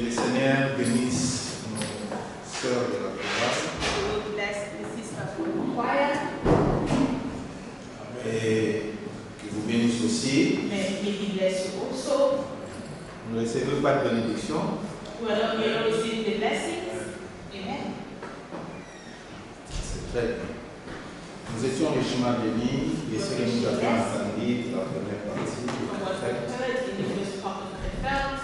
le Seigneur bénisse nos sœurs de la chorale. God bless the sisters from the choir. Et qu'il vous bénisse aussi. May He bless you also. Vous ne recevez pas de bénédiction. You are not receiving the blessings. Amen. C'est très bien. Nous étions les chemins bénis et ce que nous avions entendu la première partie. From what we heard in the first part of the felt.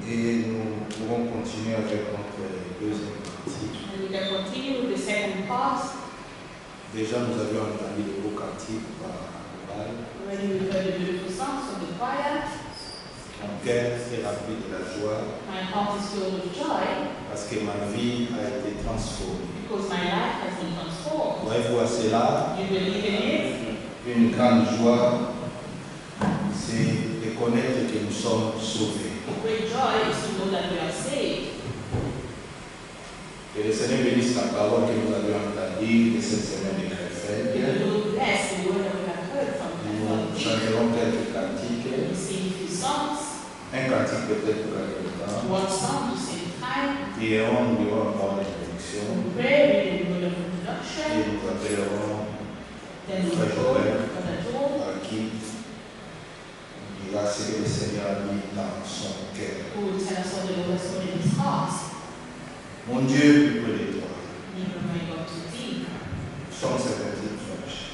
Et nous pouvons continuer avec notre deuxième partie. And we can continue with the second part. Déjà, nous avions entendu le beau cantique par Oral. Already we heard the beautiful songs of the choir. Mon cœur est rempli de la joie My heart is filled with joy parce que ma vie a été transformée. because my life has been transformed. Voyez-vous à cela, You believe in it? une grande joie, c'est de connaître que nous sommes sauvés. A great joy is to know that we are saved. Que le Seigneur bénisse la parole que nous avions entendue de cette semaine de Créfelle. The Lord bless the word that we have heard from Nous God. chanterons quelques cantiques. We sing a few songs. Un cantique peut-être pour quelques temps. One song to sing time. Prions, nous dirons un mot d'introduction. We pray, read the word of Et introduction. nous appellerons Then we Frère go Joël, for the door. à qui on dira ce que le Seigneur a mis dans son cœur. Who will tell us what the Lord has put in his heart. Mon Dieu, plus près de toi. Neither may God to thee. Psaume 17, verset.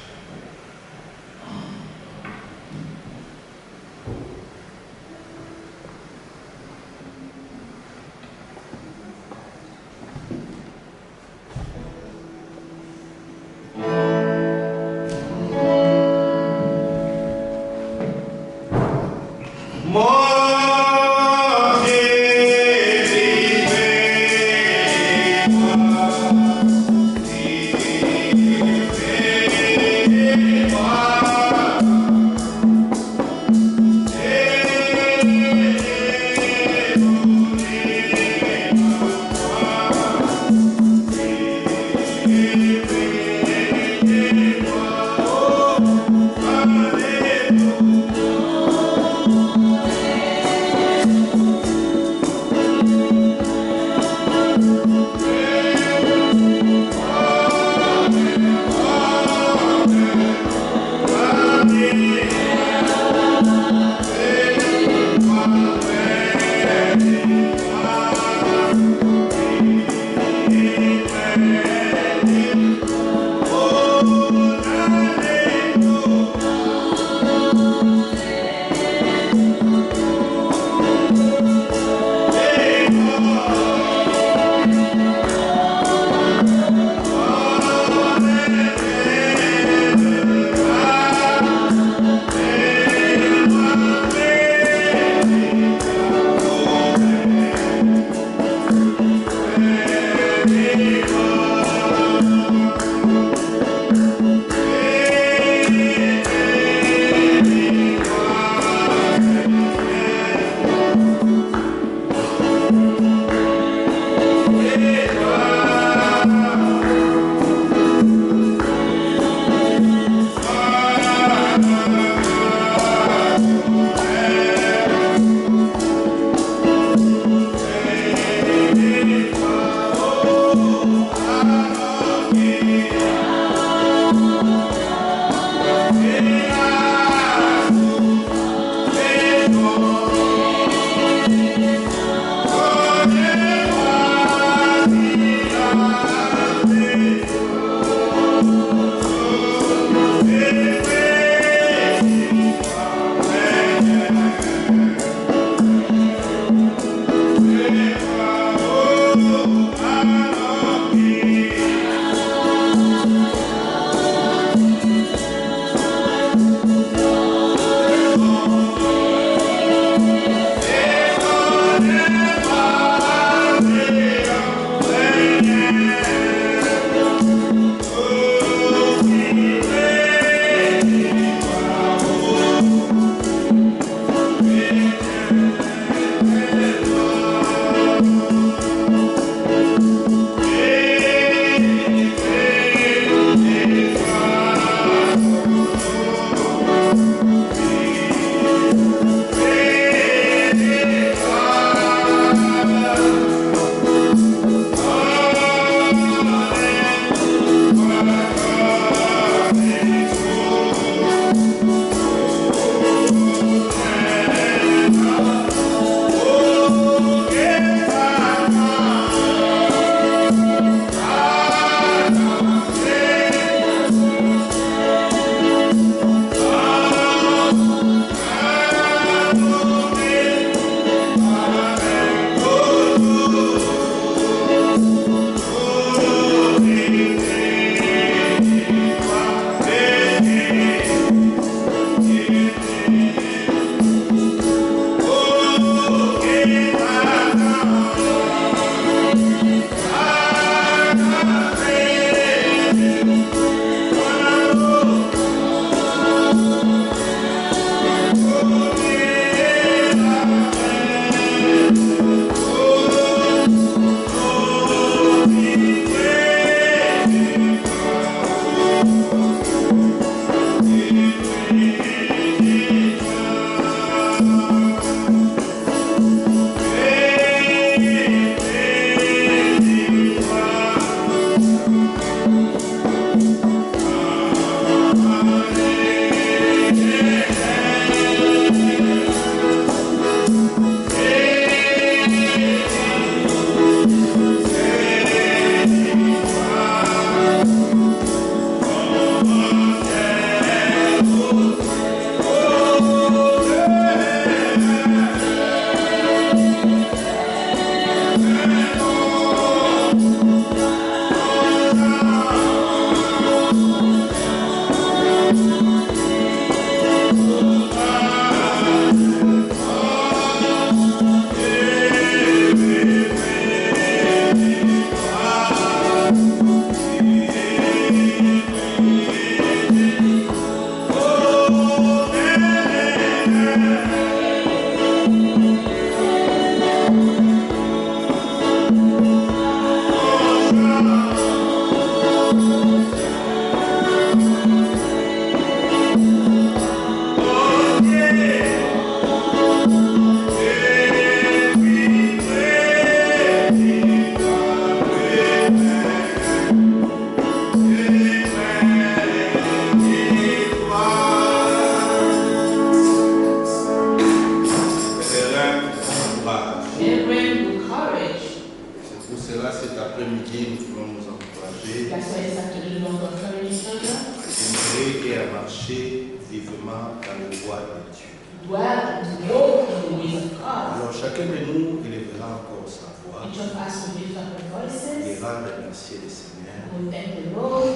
encourager, That's why it's after the Lord encourage each other. d'aimer et à marcher vivement dans le voie de Dieu. Dwell and to walk in the ways of God. Alors chacun de nous élèvera encore sa voix. Each of us will lift up our voices. Il ira remercier le Seigneur We'll thank the Lord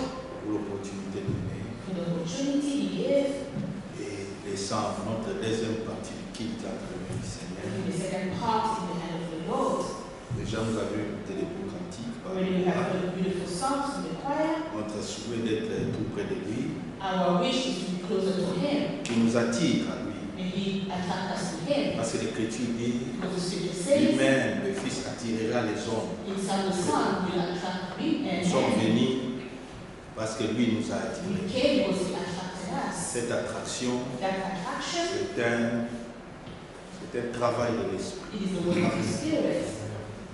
pour l'opportunité donnée. for the opportunity He gave. Et laissant notre deuxième partie du kit entre les mains du Seigneur. And the second part in the hand of the Lord. Déjà nous avions écouté des beaux cantiques. Already we have heard beautiful songs from the choir. Notre souhait d'être tout près de lui, Our wish is to be closer to Him. qui nous attire à lui. And He attracts us to Him. Parce que l'Écriture dit, Because the scripture says, lui-même, le Fils attirera les hommes. inside the Son will attract me and Nous sommes Him. venus parce que lui nous a We attirés. came because He attracted us. Cette attraction, That attraction, c'est un travail de l'esprit. it is the work of the Spirit.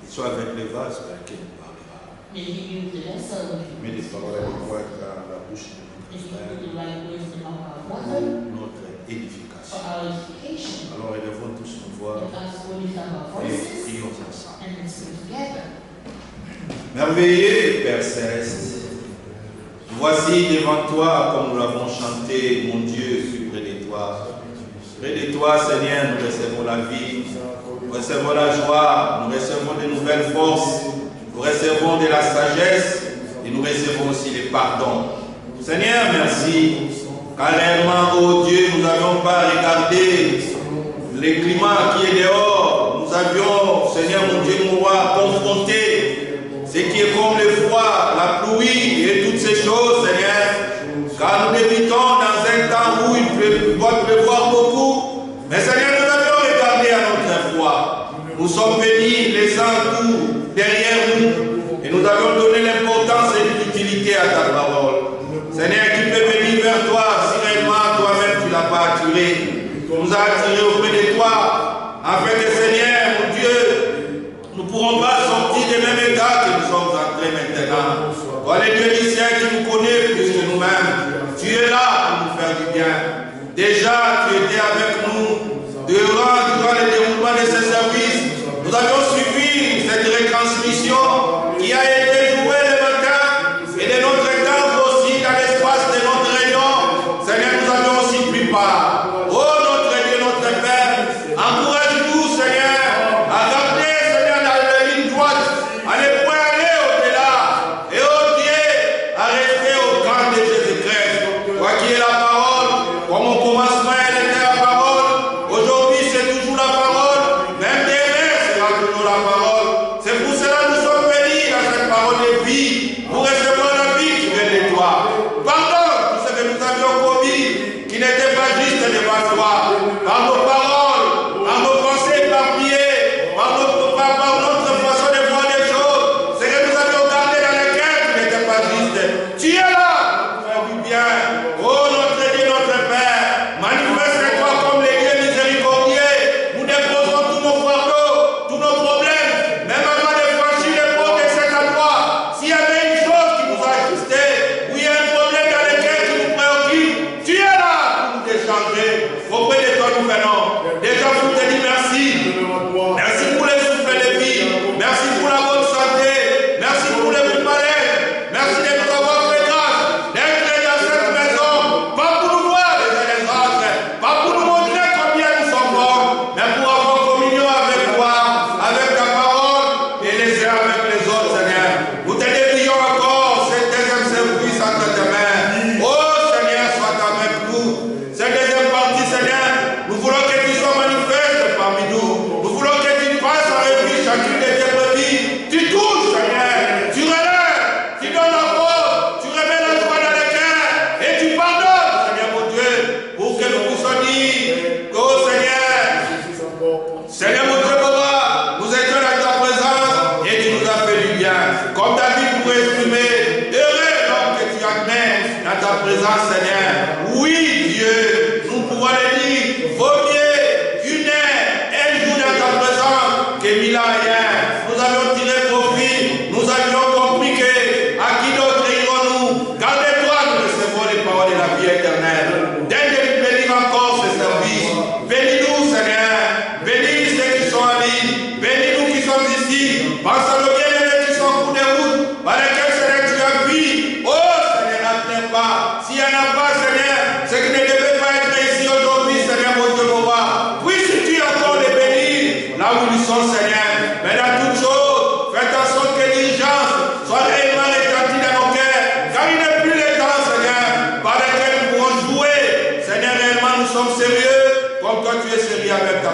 Il soit avec les vases par lesquels il parlera. May He use the vessel with Mais les paroles adéquates dans la bouche de May notre He frère put the right words in our mouth pour notre for édification. our edification. Alors élevons tous nos voix Let us all lift up our et voices prions ensemble. and let's sing together. Merveilleux Père Céleste, voici devant toi, comme nous l'avons chanté, mon Dieu, je suis près de toi. Près de toi, Seigneur, nous recevons la vie, nous recevons la joie, nous recevons de nouvelles forces, nous recevons de la sagesse et nous recevons aussi le pardon. Seigneur, merci, car réellement, oh Dieu, nous n'avons pas regardé le climat qui est dehors. Nous avions, Seigneur mon Dieu, mon roi, confronté ce qui est comme le froid, la pluie et toutes ces choses, Seigneur. Car nous débutons dans un temps où il doit pleuvoir beaucoup. Mais Seigneur, nous avions regardé à notre foi. Nous sommes venus laissant tout derrière nous. Et nous avons donné l'importance et l'utilité à ta parole. Seigneur, qui peut venir vers toi si réellement toi-même tu ne l'as pas attiré. Tu nous as attirés auprès de toi. Afin que, Seigneur, mon Dieu, nous ne pourrons pas sortir des mêmes états que nous sommes entrés maintenant. Toi, le Dieu du ciel qui nous connaît plus que nous-mêmes, tu es là pour nous faire du bien. Déjà, tu étais avec nous durant le déroulement de ce service. Nous avions suivi cette retransmission qui a été jouée le matin et de notre temps aussi dans l'espace de notre réunion. Seigneur, nous avons aussi pris part. Oh, notre Dieu, notre Père, encourage-nous, Seigneur, à garder, Seigneur, dans la ligne droite, à ne point aller au-delà, et oh Dieu, à rester au camp de Jésus-Christ. Toi qui es la parole, comme au commencement, elle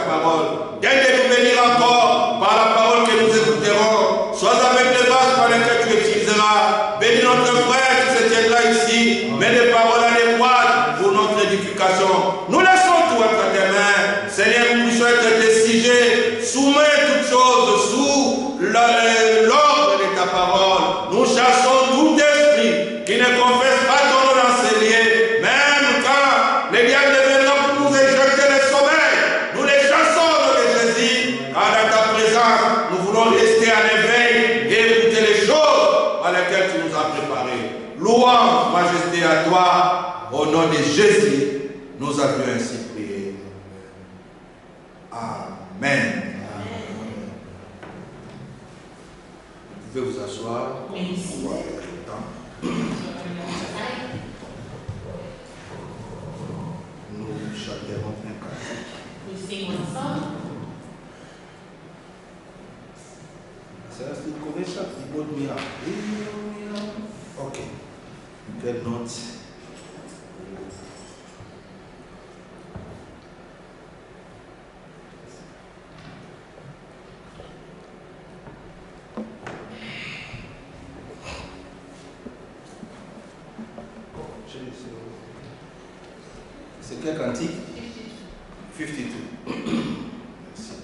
parole. Viens de nous bénir encore par la parole que nous écouterons. Sois avec les vases par lesquels tu utiliseras. Bénis notre frère qui se tiendra ici. Mets des paroles adéquates pour notre édification. Nous laissons tout entre tes mains. Seigneur, nous puissions être décidés. Soumets toutes choses sous l'ordre de ta parole. Nous chassons tout esprit qui ne confesse pas ton nom dans ces lieux. Même quand les diables viendront pour nous éjecter le sommeil, nous les chassons au nom de Jésus. Car dans ta présence, nous voulons rester en éveil et écouter les choses à lesquelles tu nous as préparés. Louange, majesté à toi. Au nom de Jésus, nous avions ainsi prié. Amen. Vous pouvez vous asseoir. Merci. On va avec le temps. Nous chanterons un cantique. We sing one song. C'est tu connais ça, tu peux dire. Ok. Quelle note? C'est quel cantique? 52. Merci.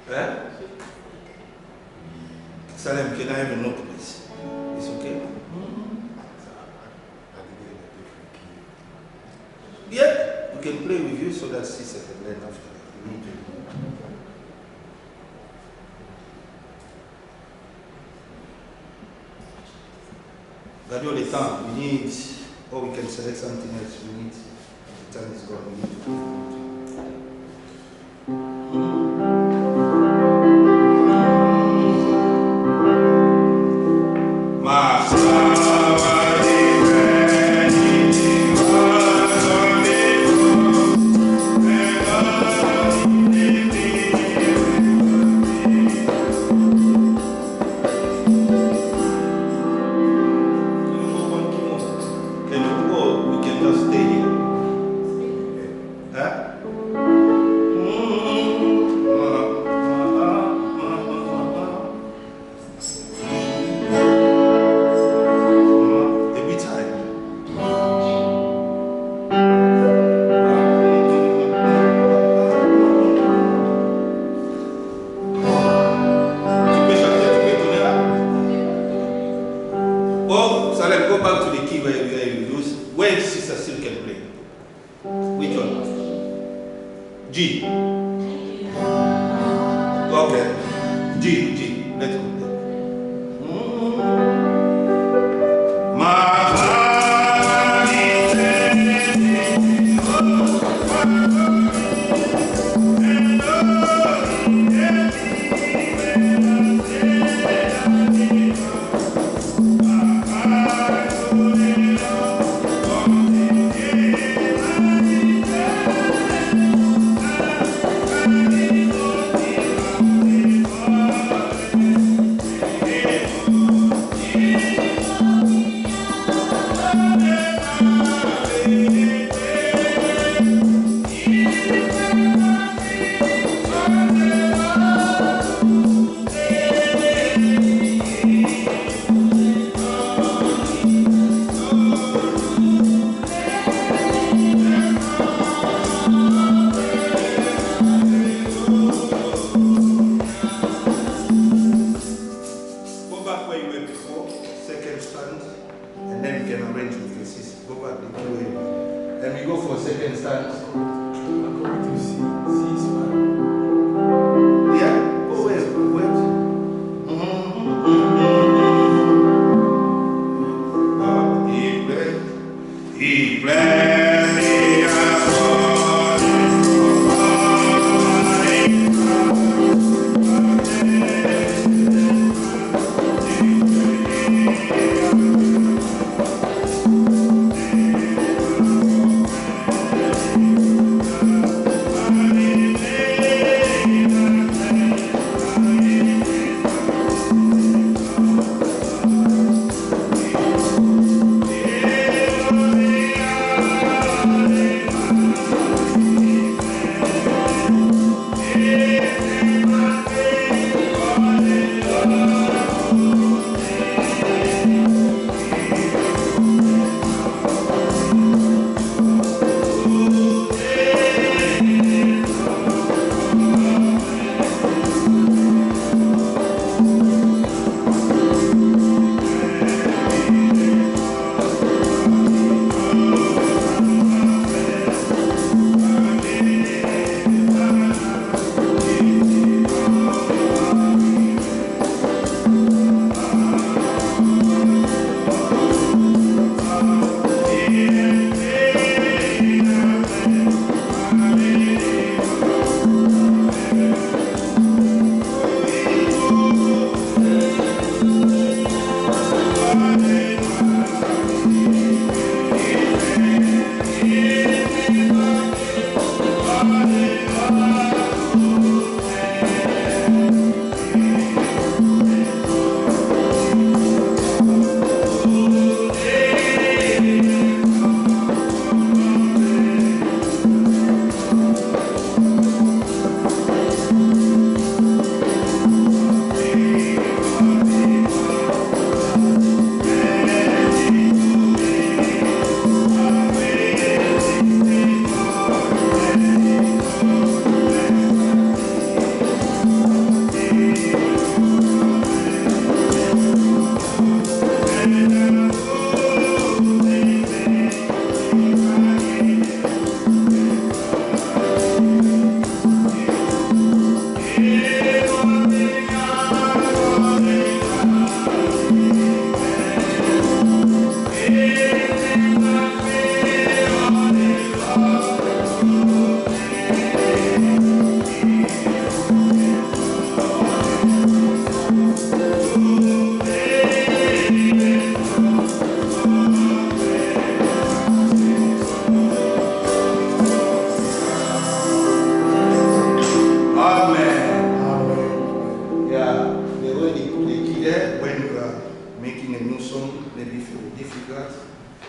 Hein? Salem, can I have a note, please? It's okay? Yeah, we can play with you so that sister can learn after. We need to. Regardons le temps. We need, or we can select something else. We need, the time is gone. We need to.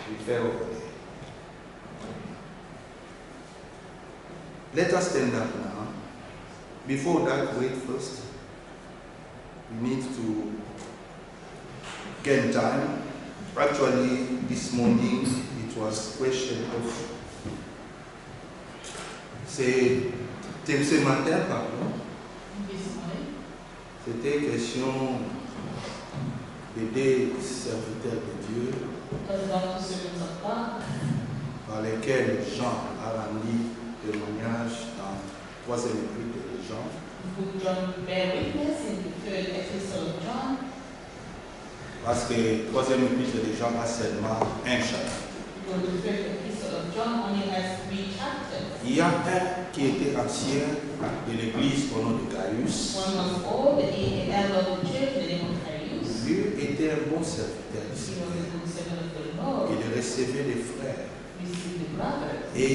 We fell over there. Let us stand up now. Before that, wait first. We need to gain time. Actually, this morning, it was question of... Ce matin, pardon. C'était question d'aider les serviteurs de Dieu par lesquels Jean a rendu témoignage dans 3e épître de Jean. Parce que 3e épître de Jean a seulement un chapitre. Il y a un qui était ancien de l'église au nom de Gaius. Lui était un bon serviteur ici. Il recevait les frères. Et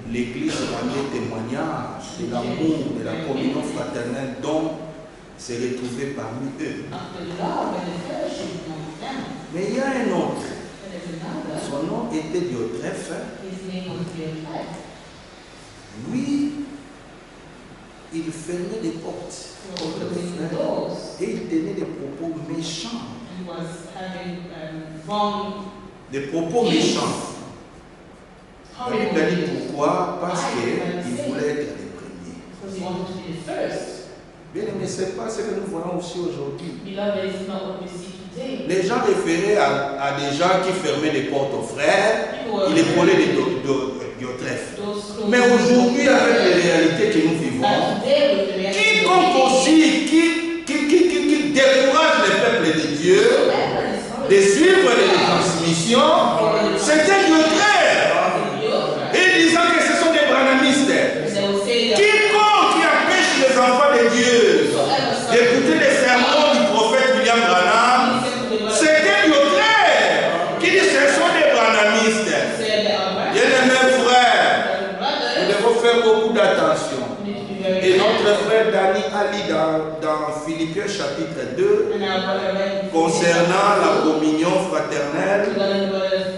l'église rendait témoignage de l'amour, de la communion fraternelle dont se retrouvait parmi eux. Mais il y a un autre. Son nom était Diotrephe. Lui, il fermait des portes contre les frères et il tenait des propos méchants. Des propos méchants. La Bible a dit pourquoi? Parce qu'il voulait être les premiers. Bien aimé, ce n'est pas ce que nous voyons aussi aujourd'hui. Les gens référaient à des gens qui fermaient les portes aux frères, ils les prenaient des Diotrephes. Mais aujourd'hui, avec les réalités que nous vivons, quiconque aussi qui décourage les peuples de Dieu de suivre les transmissions, c'est un Diotrephe. Et disant que ce sont des branhamistes. Quiconque qui empêche les enfants de Dieu d'écouter les sermons du prophète William Branham, c'est des Diotrephes qui disent que ce sont des branhamistes. Bien-aimés frères, nous devons faire beaucoup d'attention. Et notre frère Dani a dit dans Philippiens chapitre 2 concernant la communion fraternelle,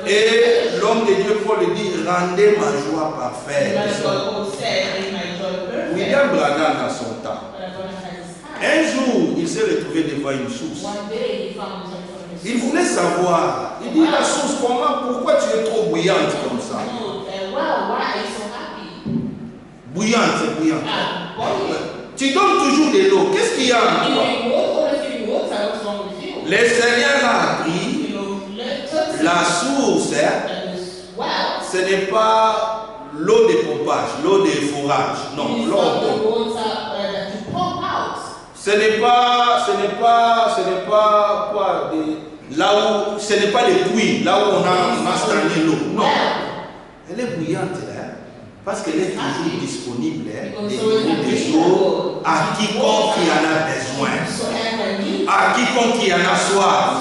et l'homme de Dieu Paul dit rendez ma joie parfaite. William Branham dans son temps, un jour il s'est retrouvé devant une source. Il voulait savoir, il dit la source, pourquoi tu es trop bouillante comme ça? Bouillante, c'est bouillante. Tu donnes toujours de l'eau. Qu'est-ce qu'il y a en toi? Le Seigneur a appris la source, ce n'est pas l'eau de pompage, l'eau de forage. Non, l'eau de pompage. Ce n'est pas quoi, là où, ce n'est pas les puits, là où on a stagné l'eau. Non, elle est bouillante là. Parce qu'elle est toujours disponible des eaux à quiconque qui en a besoin, à quiconque qui en a soif.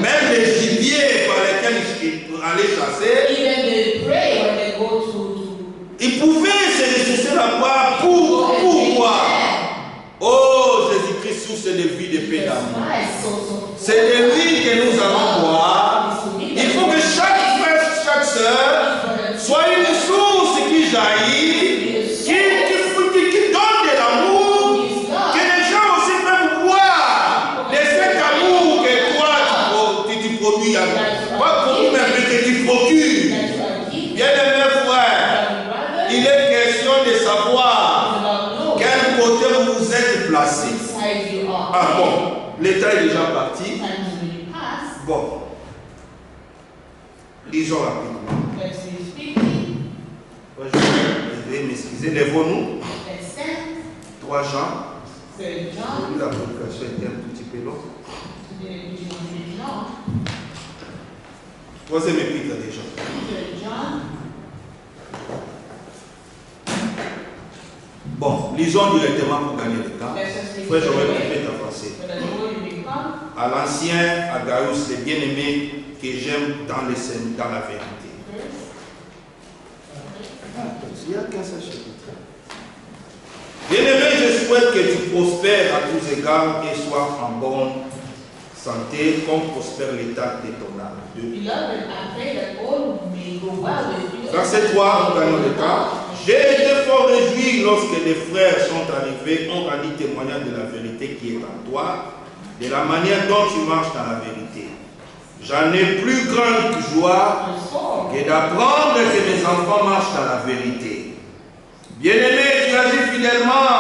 Même les gibiers par lesquels ils allaient chasser, ils pouvaient se ressourcer là-bas. Pourquoi? Oh, Jésus-Christ, source de vie, de paix, d'amour. C'est de vie que nous allons boire. Il faut que chaque frère, chaque soeur soit une source qui jaillit, qui donne de l'amour, que les gens aussi peuvent boire de cet amour que toi tu produis, pas pour même que tu procures. Bien-aimés frères, il est question de savoir quel côté vous êtes placé. Ah bon, l'état est déjà parti. Bon, lisons rapidement. Je vais m'excuser, lèvons-nous. 3 Jean. La prédication était un tout petit peu longue. 3e épître de Jean. Bon, lisons directement pour gagner le temps. Frère, je vais répéter en français. À l'ancien, à Gaius, le bien-aimé que j'aime dans la vérité. Il n'y a qu'un seul chapitre. Bien-aimé, je souhaite que tu prospères à tous égards et sois en bonne santé, comme prospère l'état de ton âme. Beloved, I pray that all may go well with you. Verset 3, nous gagnons le cas. J'ai été fort réjoui lorsque les frères sont arrivés, ont rendu témoignage de la vérité qui est en toi, de la manière dont tu marches dans la vérité. J'en ai plus grande joie que d'apprendre que mes enfants marchent dans la vérité. Bien-aimé, tu agis fidèlement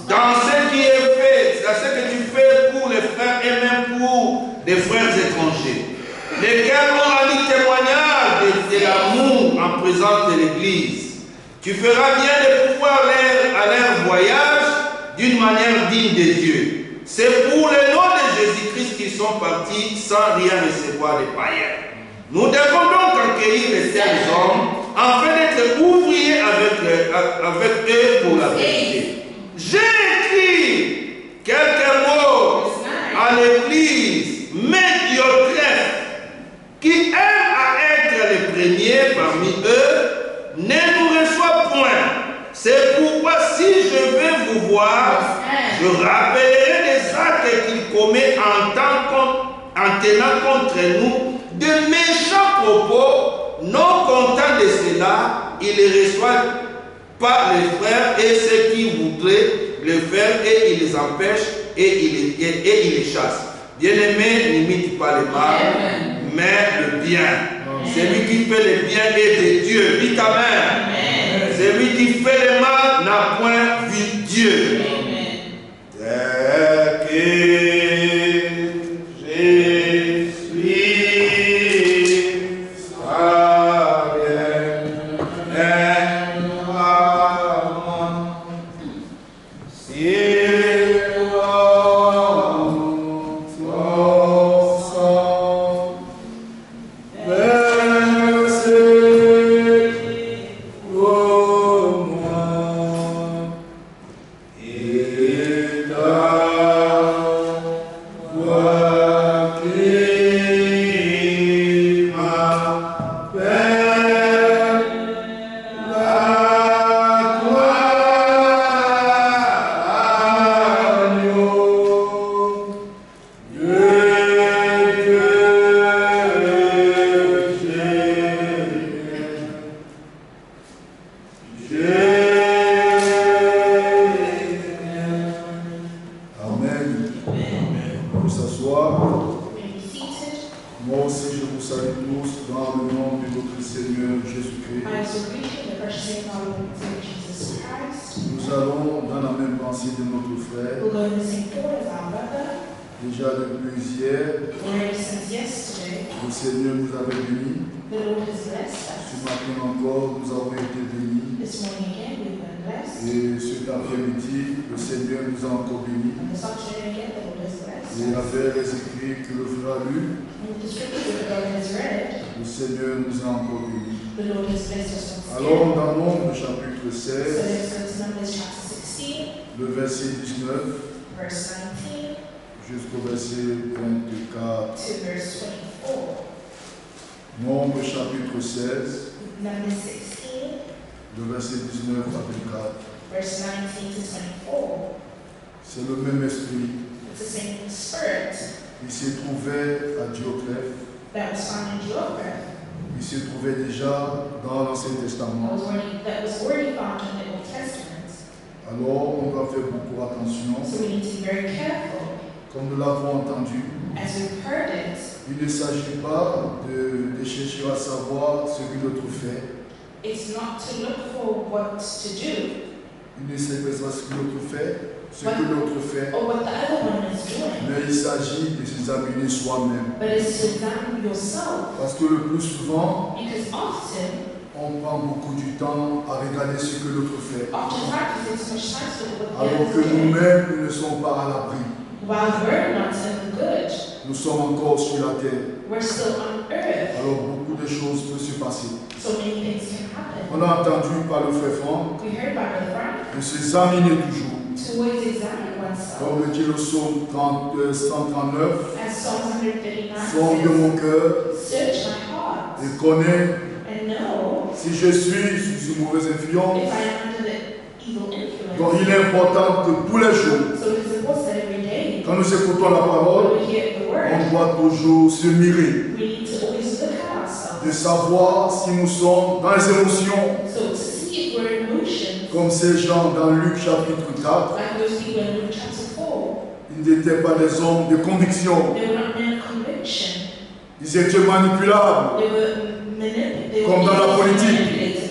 dans ce qui est fait, dans ce que tu fais pour les frères et même pour les frères étrangers, lesquels ont rendu témoignage de l'amour en présence de l'Église. Tu feras bien de pouvoir à leur voyage d'une manière digne de Dieu. C'est pour le nom de Jésus-Christ qu'ils sont partis sans rien recevoir des païens. Nous devons donc accueillir les tels hommes afin d'être ouvriers avec eux pour la vérité. J'ai écrit quelques mots à l'église médiocre qui aime à être les premiers parmi eux, ne nous reçoit point. C'est pourquoi si je vais vous voir, je rappellerai les actes qu'il commet en tenant contre nous de méchants propos. Non content de cela, il ne reçoit pas les frères et ceux qui voudraient le faire, et il les empêche et il les chasse. Bien-aimé, n'imite pas le mal, mais le bien. Celui qui fait le bien est de Dieu. Dites Amen. Celui qui fait le mal n'a point vu Dieu. Tel que je suis, sois bien-aimé. Le verset 19 jusqu'au verset 24. Nombre chapitre 16, le verset 19 à 24. C'est le même esprit. Il s'est trouvé à Dioclès. Il se trouvait déjà dans l'Ancien Testament. Alors, on doit faire beaucoup attention. Comme nous l'avons entendu, il ne s'agit pas de chercher à savoir ce que l'autre fait. Il ne sait pas ce que l'autre fait, mais il s'agit de s'examiner soi-même. Parce que le plus souvent, on prend beaucoup du temps à regarder ce que l'autre fait, alors que nous-mêmes, nous ne sommes pas à l'abri. Nous sommes encore sur la terre. Alors beaucoup de choses peuvent se passer. On a entendu par le frère Franck de s'examiner toujours. Comme dit le psaume 139, forme de mon cœur et connais si je suis sous une mauvaise influence. Donc il est important que tous les jours, quand nous nous écoutons la parole, on doit toujours se mirer, de savoir si nous sommes dans les émotions, comme ces gens dans Luc chapitre 4. Ils n'étaient pas des hommes de conviction. Ils étaient manipulables, comme dans la politique.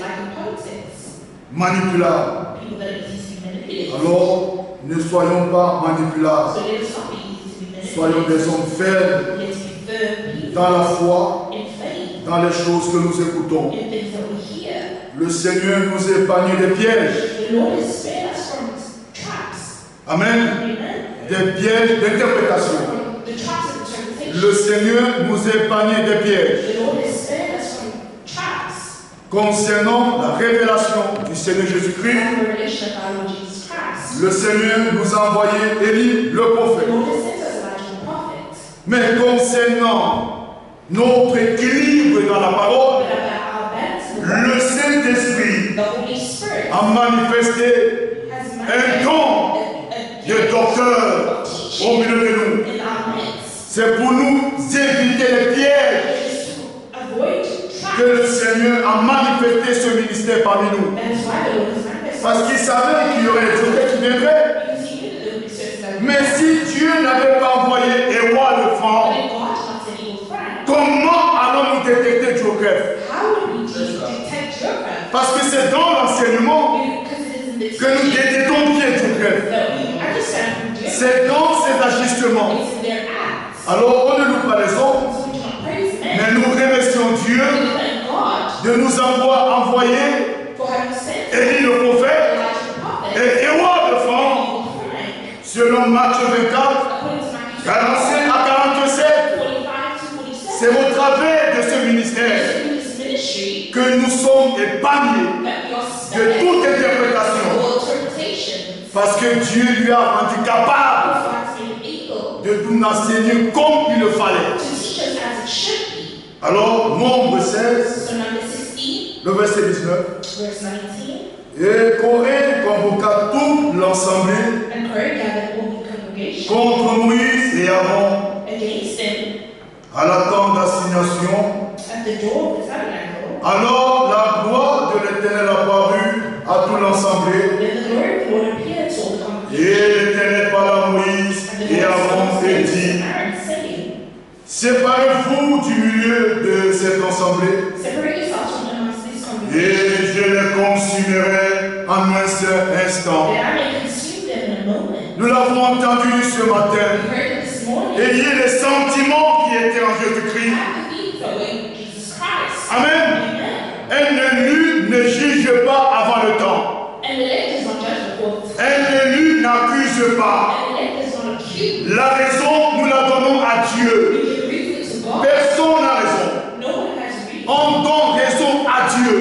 Manipulables. Alors, ne soyons pas manipulables. Soyons des hommes faibles dans la foi, dans les choses que nous écoutons. Le Seigneur nous épargne des pièges. Amen. Des pièges d'interprétation. Le Seigneur nous épargne des pièges. Concernant la révélation du Seigneur Jésus-Christ, le Seigneur nous a envoyé Élie le prophète. Mais concernant notre équilibre dans la parole, le Saint-Esprit a manifesté un don de docteur au milieu de nous. C'est pour nous éviter les pièges que le Seigneur a manifesté ce ministère parmi nous. Parce qu'il savait qu'il y aurait des jokers qui viendraient. Mais si Dieu n'avait pas envoyé Éwa le franc, comment allons-nous détecter Joker? Parce que c'est dans l'enseignement que nous détectons qui est Joker. C'est dans ces ajustements. Alors on ne loue pas les hommes, mais nous remercions Dieu de nous envoyer Élie le prophète et Éwa le franc, selon Matthieu 24, 45 à 47. C'est au travers de ce ministère que nous sommes épargnés de toute interprétation. Parce que Dieu lui a rendu capable de nous enseigner comme il le fallait. Alors, nombre 16, le verset 19. Et Corée convoqua toute l'assemblée contre Moïse et Aaron à la tente d'assignation. Alors la gloire de l'Éternel apparut à toute l'assemblée. Et l'Éternel parla à Moïse et Aaron et dit: séparez-vous du milieu de cette assemblée, et je les consumerai en un seul instant. Nous l'avons entendu ce matin. Ayez les sentiments qui étaient en Jésus-Christ. Amen. Un élu ne juge pas avant le temps. Un élu n'accuse pas. La raison, nous la donnons à Dieu. Personne n'a raison. On donne raison à Dieu.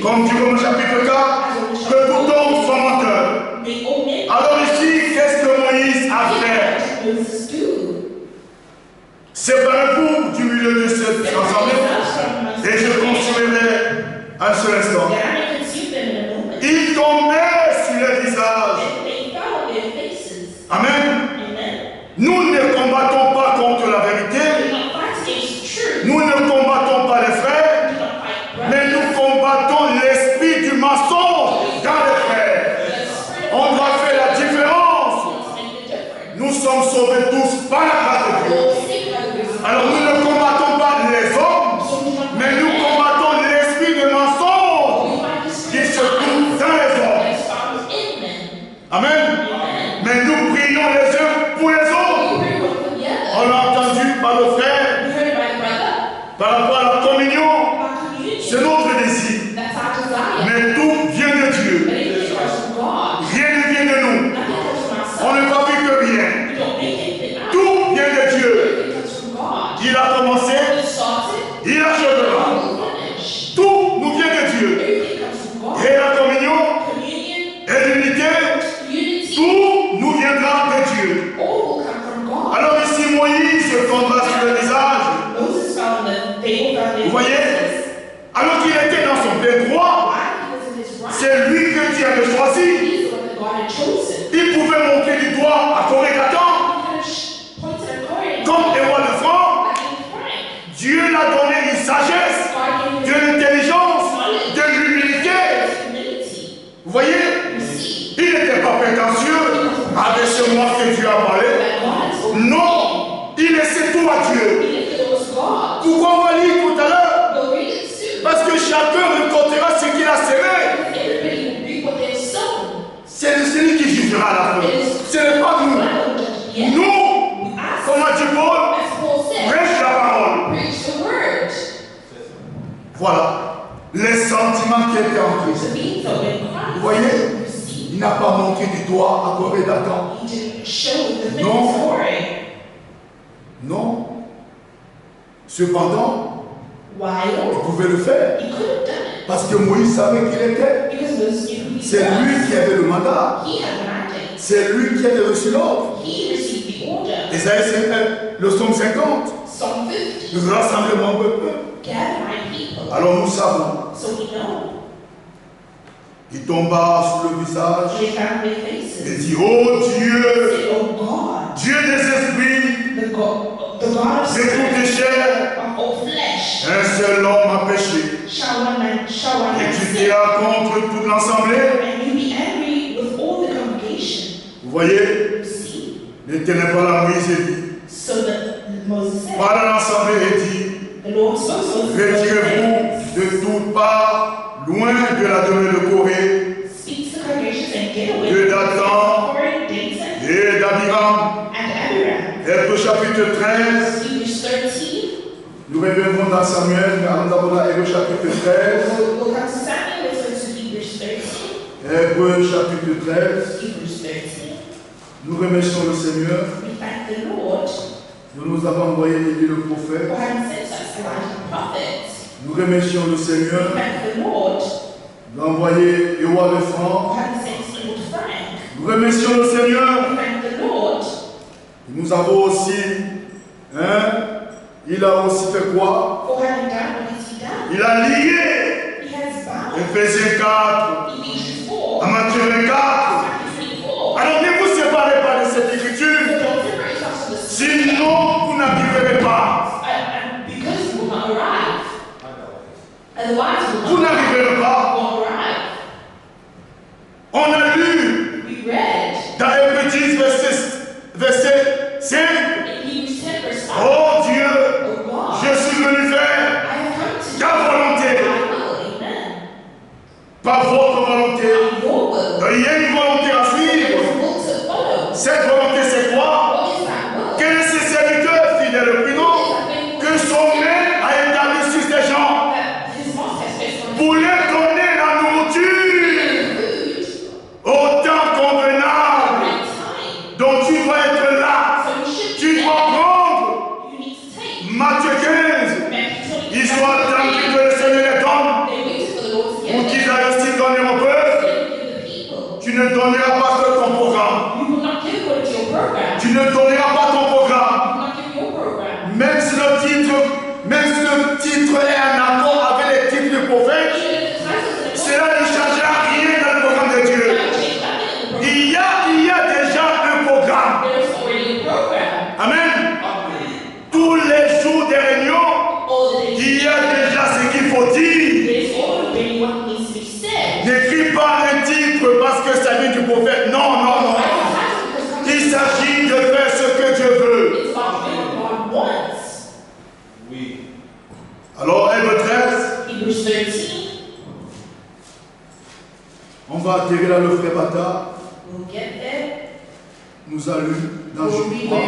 Comme dit Romains chapitre 4, que tout homme soit menteur. Alors ici, qu'est-ce que Moïse a fait? Séparez-vous du milieu de cette assemblée et je consumerai un seul instant. Ils tombaient sur les visages. Amen. Nous ne combattons pas contre la vérité. Nous ne combattons pas les frères, mais nous combattons l'esprit du mensonge dans les frères. On doit faire la différence. Nous sommes sauvés tous par la grâce de Dieu. Alors nous ne combattons pas les hommes, mais nous combattons l'esprit de mensonge qui se trouve dans les hommes. Amen. Mais nous prions les uns pour les autres. On l'a entendu par le frère, par rapport à la communion. C'est notre désir. Mais tout vient de Dieu. Rien ne vient de nous. On ne fabrique que rien. Tout vient de Dieu. Il a commencé, il achèvera. Tout nous vient de Dieu. Et la communion et l'unité, tout nous viendra de Dieu. Alors ici Moïse se tombera sur le visage. Vous voyez? Alors qu'il était dans son plein droit, c'est lui que Dieu avait choisi. Il pouvait montrer du doigt à Corée 14. Non, il laissait tout à Dieu. Pourquoi on va lire tout à l'heure? Parce que chacun récoltera ce qu'il a semé. C'est celui qui jugera la fin. Ce n'est pas nous. Nous, comme a dit Paul, prêche la parole. Voilà. Les sentiments qui étaient en Christ. Vous voyez, il n'a pas montré du doigt à Corée d'Adam. Non. Non. Cependant, il pouvait le faire. Parce que Moïse savait qui il était. C'est lui qui avait le mandat. C'est lui qui avait reçu l'ordre. Isaïe 50, le psaume 50. Le rassemblement peuple. Alors nous savons. Il tomba sur le visage et dit, oh Dieu, Dieu des esprits, de toutes les chairs, un seul homme a péché. Et tu diras contre toute l'assemblée. Vous voyez, l'Éternel parle à Moïse et dit, parle à l'assemblée et dit, retirez-vous de toutes parts, loin de la demeure de Corée, de Dathan et d'Abiram. Hébreux chapitre 13. Nous reviendrons dans Samuel, mais avant d'abord dans Hébreux chapitre 13. Hébreux chapitre 13. Nous remercions le Seigneur. Nous avons envoyé Élie le prophète. Nous remercions le Seigneur d'envoyer Ewa le franc. Nous remercions le Seigneur. Nous avons aussi, il a aussi fait quoi? Il a lié Éphésiens 4 à Matthieu 24. Alors ne vous séparez pas de cette écriture, sinon vous n'arriverez pas. Vous n'arriverez pas. On a lu dans Hébreux 10, verset 5. Oh Dieu, je suis venu faire ta volonté. Pas votre volonté. Il y a une volonté à suivre. Cette volonté, c'est quoi? Que ses serviteurs fidèles prudents, que son maître a établi sur ces gens pour leur donner la nourriture au temps convenable dont tu dois être là. Tu dois prendre Matthieu 15. Ils sont attendus que le Seigneur les donne pour qu'ils aillent aussi donner au peuple. Tu ne donneras pas que ton programme. Tu ne donneras pas ton programme. Même si le titre est en accord avec les titres du prophète, cela ne changera rien dans le programme de Dieu. Il y a déjà un programme. Amen. Tous les jours des réunions, il y a déjà ce qu'il faut dire. N'écris pas un titre parce que ça vient du prophète. Non, non, non. Il s'agit de faire ce que Dieu veut. Oui. Alors, Hébreux 13. On va atterrir là, le frère Bata nous a lu dans Juge 3.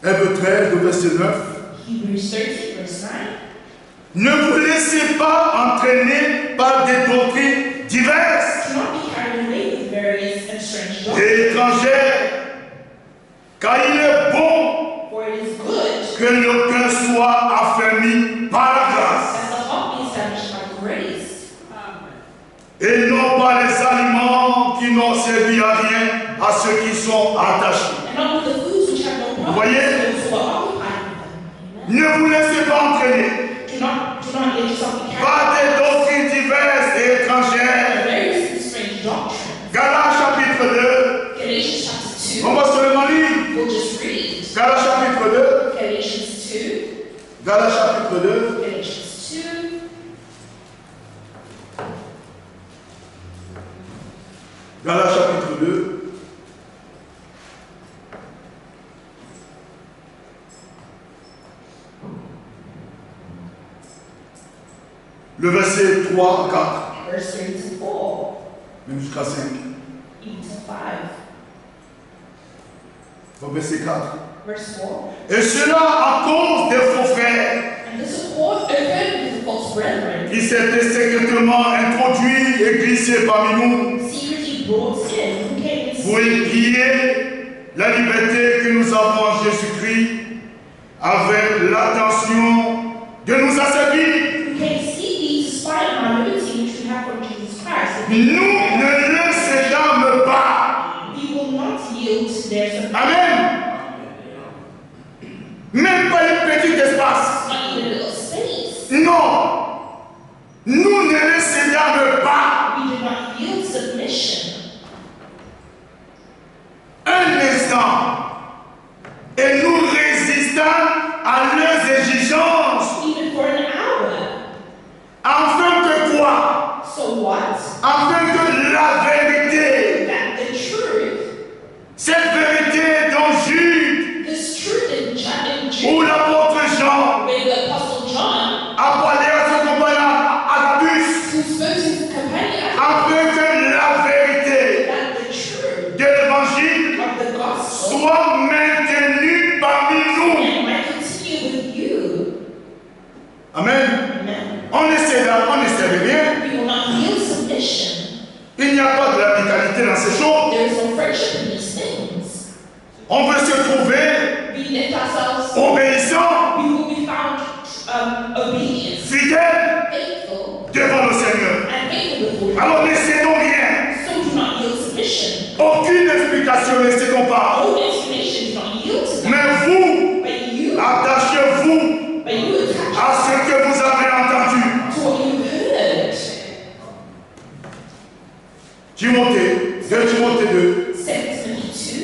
Hébreux 13, le verset 9. Ne vous laissez pas entraîner par des doctrines diverses et étrangères, car il est bon que l'aucun soit affermi par la grâce. Et non pas les aliments qui n'ont servi à rien à ceux qui sont attachés. Vous voyez? Ne vous laissez pas entraîner par des doctrines diverses et étrangères. Galates chapitre 2. On va seulement lire. Galates chapitre 2. Galates chapitre 2. Galates chapitre 2. Le verset 3 à 4. Verse 3 to 4. Même jusqu'à 5. Even to 5. Au verset 4. Verse 4. Et cela à cause des faux frères. And this of course occurred with false brethren. Il s'était secrètement introduit et glissé parmi nous. Secretly brought in, who came in Pour épier la liberté que nous avons en Jésus-Christ avec l'attention de nous asservir. who came seeking to spy on our liberty which we have from Jesus Christ. Nous ne le cédâmes pas. We will not yield to their submission. Amen. Même pas un petit espace. Not even a little space. Non. Nous ne le cédâmes pas. We do not yield submission. Un instant. Et nous résistons à leurs exigences. Even for an hour. Afin que quoi? So what? Afin que la vérité, That the truth, cette vérité dont Jude this truth in ou Jude, l'apôtre Jean where the apostle John, a parlé à son compagnon Agabus, who spoke to his companion, afin que la vérité that the truth de l'évangile of the gospel soit maintenue parmi nous. and might continue with you. Amen. Amen. On essaie rien. We will not yield submission. Il n'y a pas de radicalité dans ces choses. There is no friendship in these things. On veut se trouver We lift ourselves. obéissants, We will be found obedient, fidèles faithful, devant le Seigneur. and faithful before you. Alors ne cédons rien. So do not yield submission. Aucune explication, ne cédons pas. No explanation, do not yield to that. Mais vous, But you attachez-vous attach à ce que vous avez entendu. to what you've heard. Timothée, 2 Timothée 2. 2 Timothy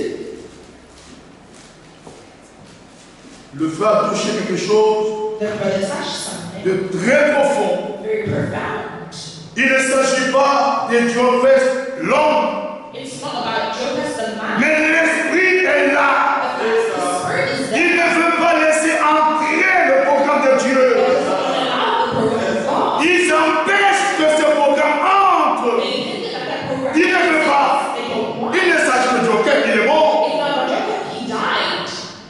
2. Le frère a touché quelque chose The brother touched something de très profond. very profound. Il ne s'agit pas de Diophès l'homme, It's not about Jonas the man. mais l'esprit est là. The spirit is there. Il ne veut pas laisser entrer le programme de Dieu. It does not allow the program of God. Ils empêchent que ce programme entre. They think that that program Il ne veut pas. they don't want. Il ne s'agit pas de Diophès, il est bon. It's not about Jacob, he died.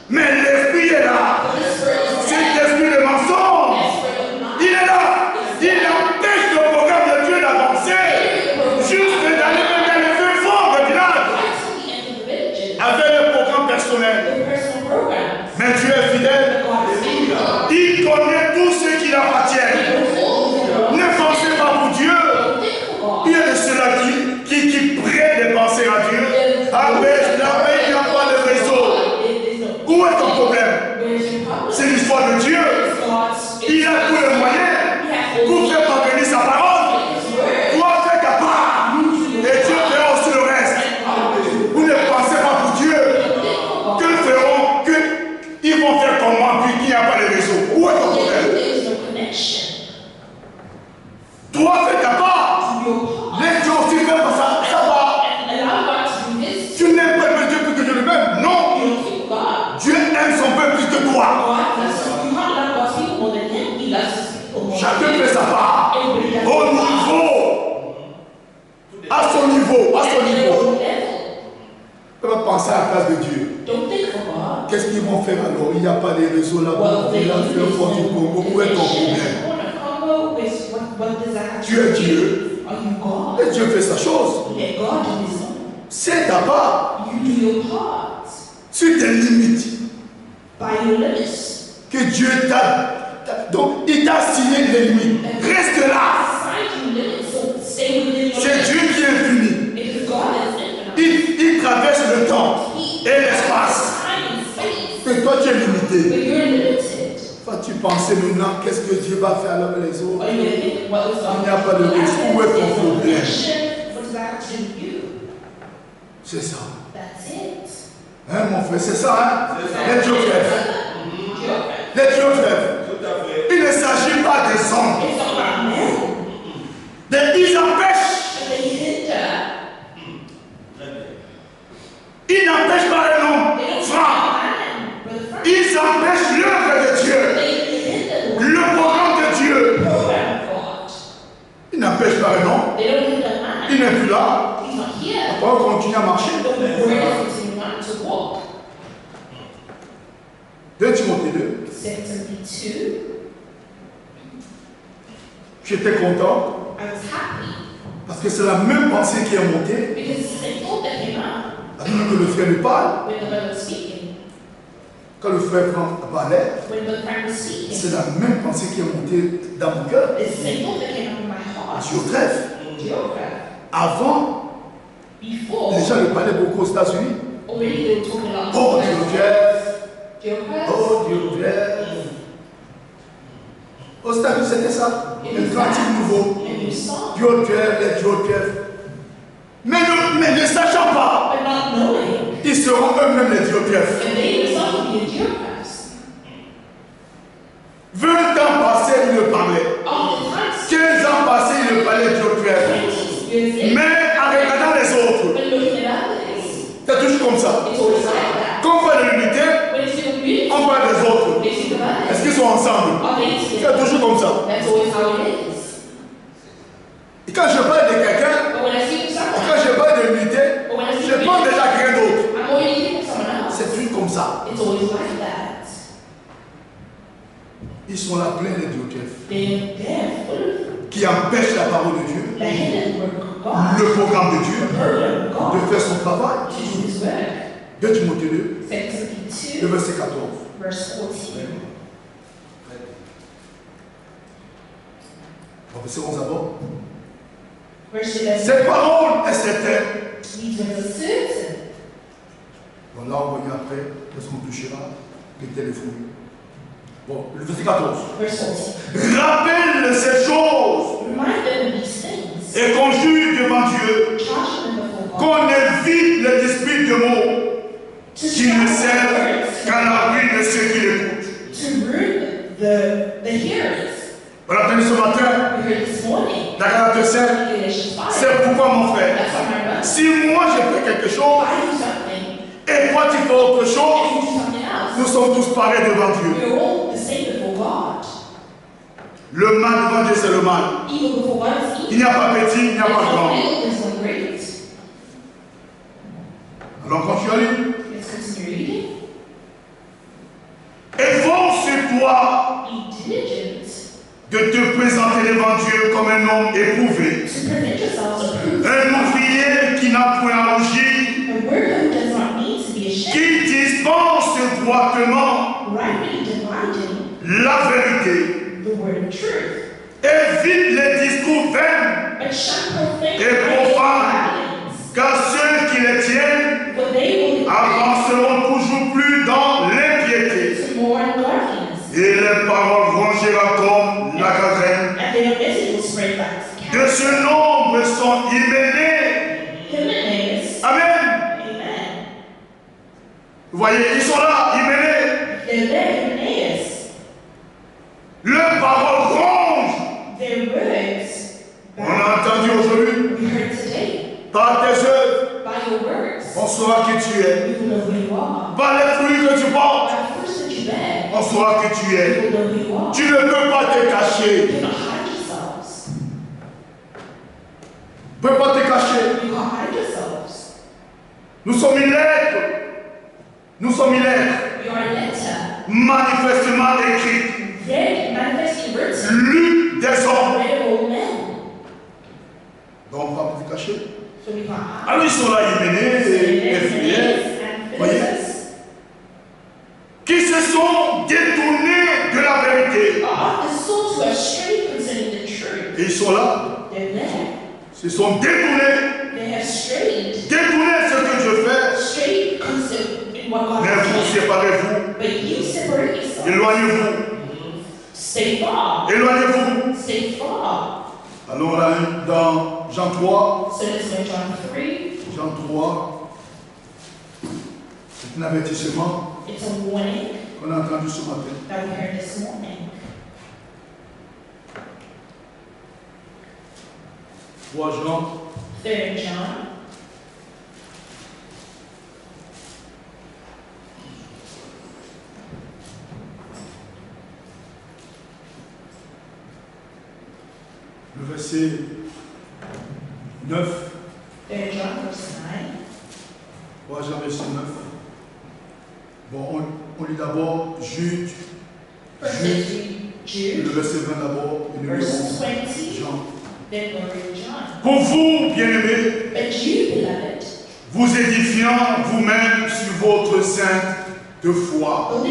Mais l'esprit est là. But the spirit is C'est there. l'esprit de mensonge. The spirit of not. Il est là. Il empêche le programme de Dieu d'avancer. Juste d'aller même dans les feux forts du village. Right to the end of the villages. Avec le programme personnel. The personal program. Mais Dieu est fidèle. God is faithful. Il connaît tous ceux qui l'appartiennent. Ne pensez pas pour Dieu. Il y a de ceux-là qui prennent des pensées à Dieu. Ah mais il n'y a pas de réseau. Où est ton problème? C'est l'histoire de Dieu. Il a tous les moyens pour faire parvenir sa parole. Toi, fais ta part. Et Dieu fera aussi le reste. Vous ne pensez pas pour Dieu. Que feront? Ils vont faire comment puis qu'il n'y a pas de réseau? Où est ton problème? Toi, fais ta part. Laisse Dieu aussi faire ça. Ça va. Tu n'aimes pas Dieu plus que Dieu lui-même? Non. Dieu aime son peuple plus que toi. Chacun fait sa part. Au niveau. À son niveau. À son niveau. On va penser à la place de Dieu. Qu'est-ce qu'ils vont faire alors? Il n'y a pas de réseau là-bas. Il y a le fond du Congo. Où est ton problème? Tu es Dieu. Et Dieu fait sa chose. C'est ta part. Sur tes limites. Que Dieu t'a. Donc, il t'a signé les limites. Reste là. C'est Dieu qui est infini. Il traverse le temps et l'espace. Et toi, tu es limité. Vas-tu penser maintenant qu'est-ce que Dieu va faire avec les autres? Il n'y a pas de risque. Où est ton problème? C'est ça. Hein, mon frère, c'est ça, hein? Les Diophèses. Les Diophèses. Il ne s'agit pas des hommes. Ils empêchent. Ils n'empêchent pas les noms francs. Ils empêchent l'œuvre de Dieu. Le programme de Dieu. il n'est plus là, He's not here. on va continuer à marcher. But we're going to continue on to walk. 2 Timothée 2. 2 Timothy 2. J'étais content I was happy parce que c'est la même pensée qui est montée because it's the thought that came up alors que le frère lui parle. when the brother was speaking. Quand le frère parlait, When the friend was speaking, c'est la même pensée qui est montée dans mon cœur. it's the same thought that came up in my heart. Diotrephe, Diotrephe. avant, Before, les gens lui parlaient beaucoup aux États-Unis. already they were talking a lot Oh, about Diotrephe, Diotrephe. oh, Diotrephe. Aux États-Unis, c'était ça. Le cantique nouveau. A new song. Diotrephe, les Diotrephe. Mais ne sachant pas, But not knowing, ils seront eux-mêmes les Diotrephes. and they themselves will be a Diotrephes. 20 ans passés, il le parlait. All the times, 15 ans passés, il le parlait Diotrephe. 20 years later, Mais en regardant les autres, when looking at others, c'est toujours comme ça. it's always like that. Quand on parle de l'unité, When it's in community, on parle des autres. they think of Est-ce others. qu'ils sont ensemble? Are they C'est together? toujours comme ça. That's always how it is. Et quand je parle de quelqu'un, But when I speak to someone, quand je parle de l'unité, je parle déjà à quelqu'un d'autre. I'm already thinking of someone else. C'est toujours comme ça. It's always like that. Ils sont là pleins de Diotrephes They're there full qui empêchent la parole de Dieu, of the hidden work of God, le programme de Dieu, the program of God, de faire son travail. to do His work. 2 Timothée 2, 2 Timothy le 2, verset 14. verse 14. Au verset 11 d'abord. Verse 11. Cette parole est certaine. These words are certain. Bon, là, on va y après, parce qu'on touchera, péter les fruits. Bon, le verset 14. Verse 14. Rappelle ces choses Remind them of these things. et conjure devant Dieu Charge them before God. qu'on évite les disputes de mots To qui ne servent words qu'à la ruine de ceux qui l'écoutent. to ruin the hearers. On a entendu ce matin, We heard this morning. dans Galates 5, Galatians 5. c'est pourquoi mon frère, That's what my brother. si moi je fais quelque chose I do something et toi tu fais autre and chose, you do something else. nous sommes tous pareils devant Dieu. We're all the same before God. Le mal devant Dieu, c'est le mal. Evil before God is Il n'y evil. a pas petit, il n'y a There's pas no grand. little, there's no great. Alors continue à lire. Let's continue reading. Efforce-toi Be diligent de te présenter devant Dieu comme un homme éprouvé, to present yourselves approved. un ouvrier qui n'a point à rougir, A worker who does not need to be ashamed, qui dispense droitement rightly dividing la vérité, the word of truth. évite les discours vains, But shun profane Et profane. violence, car ceux qui les tiennent for they will avanceront toujours plus dans l'impiété, to more ungodliness, et les paroles vont gérer comme la gangrène. and their message will spread like De ce nombre sont Hyménée. Hymenaeus. Amen. Amen. Vous voyez, ils sont là, Hyménée. They're there, Hymenaeus. Leurs paroles rongent. Their words, On a entendu aujourd'hui, we heard today, par tes œuvres, by your words, on saura qui tu es. we will know who you are. Par les fruits que tu portes, By the fruits that you bear, on saura qui tu we es. will know who you are. Tu ne peux pas te You cacher. cannot hide yourselves. Tu ne peux pas te cacher. You can't hide yourselves. Nous sommes une lettre. Nous sommes une lettre You are a letter, manifestement écrite, very manifestly written, lue des hommes. read of all men. Donc on va te cacher. So we can't hide. Alors ils sont là, Hyménée et Philémon, and voyez, Philetus qui se sont détournés de la vérité. are the souls who are strayed concerning the truth. Et ils sont là, They're there. ils se sont détournés, They have strayed. détournés ce que Dieu fait. Strayed concerning what God Mais has vous done. séparez-vous, But you separate yourself. éloignez-vous, Stay far. éloignez-vous. Stay far. Alors là, dans Jean 3, So let's go John 3. Jean 3, c'est un avertissement It's a warning qu'on a entendu ce matin. that we heard this morning. 3 Jean, 3 John. le verset 9. 3 Jean verset 9. Bon, on lit d'abord Jude. Le verset 20 d'abord. Et le verset 20. Jean. Pour vous, bien-aimés, vous édifiant vous-même sur votre sainte foi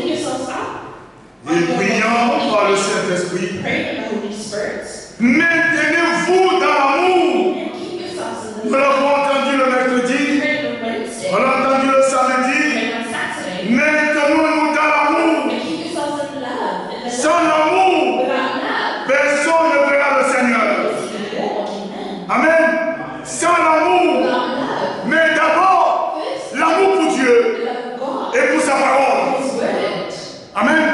et priant par le Saint-Esprit, maintenez-vous dans l'amour. Nous l'avons entendu le mercredi, on l'a entendu le samedi. Maintenons-nous dans l'amour. Sans l'amour, personne ne verra le Seigneur. Amen. Sans l'amour, mais d'abord l'amour pour Dieu et pour sa parole. Amen.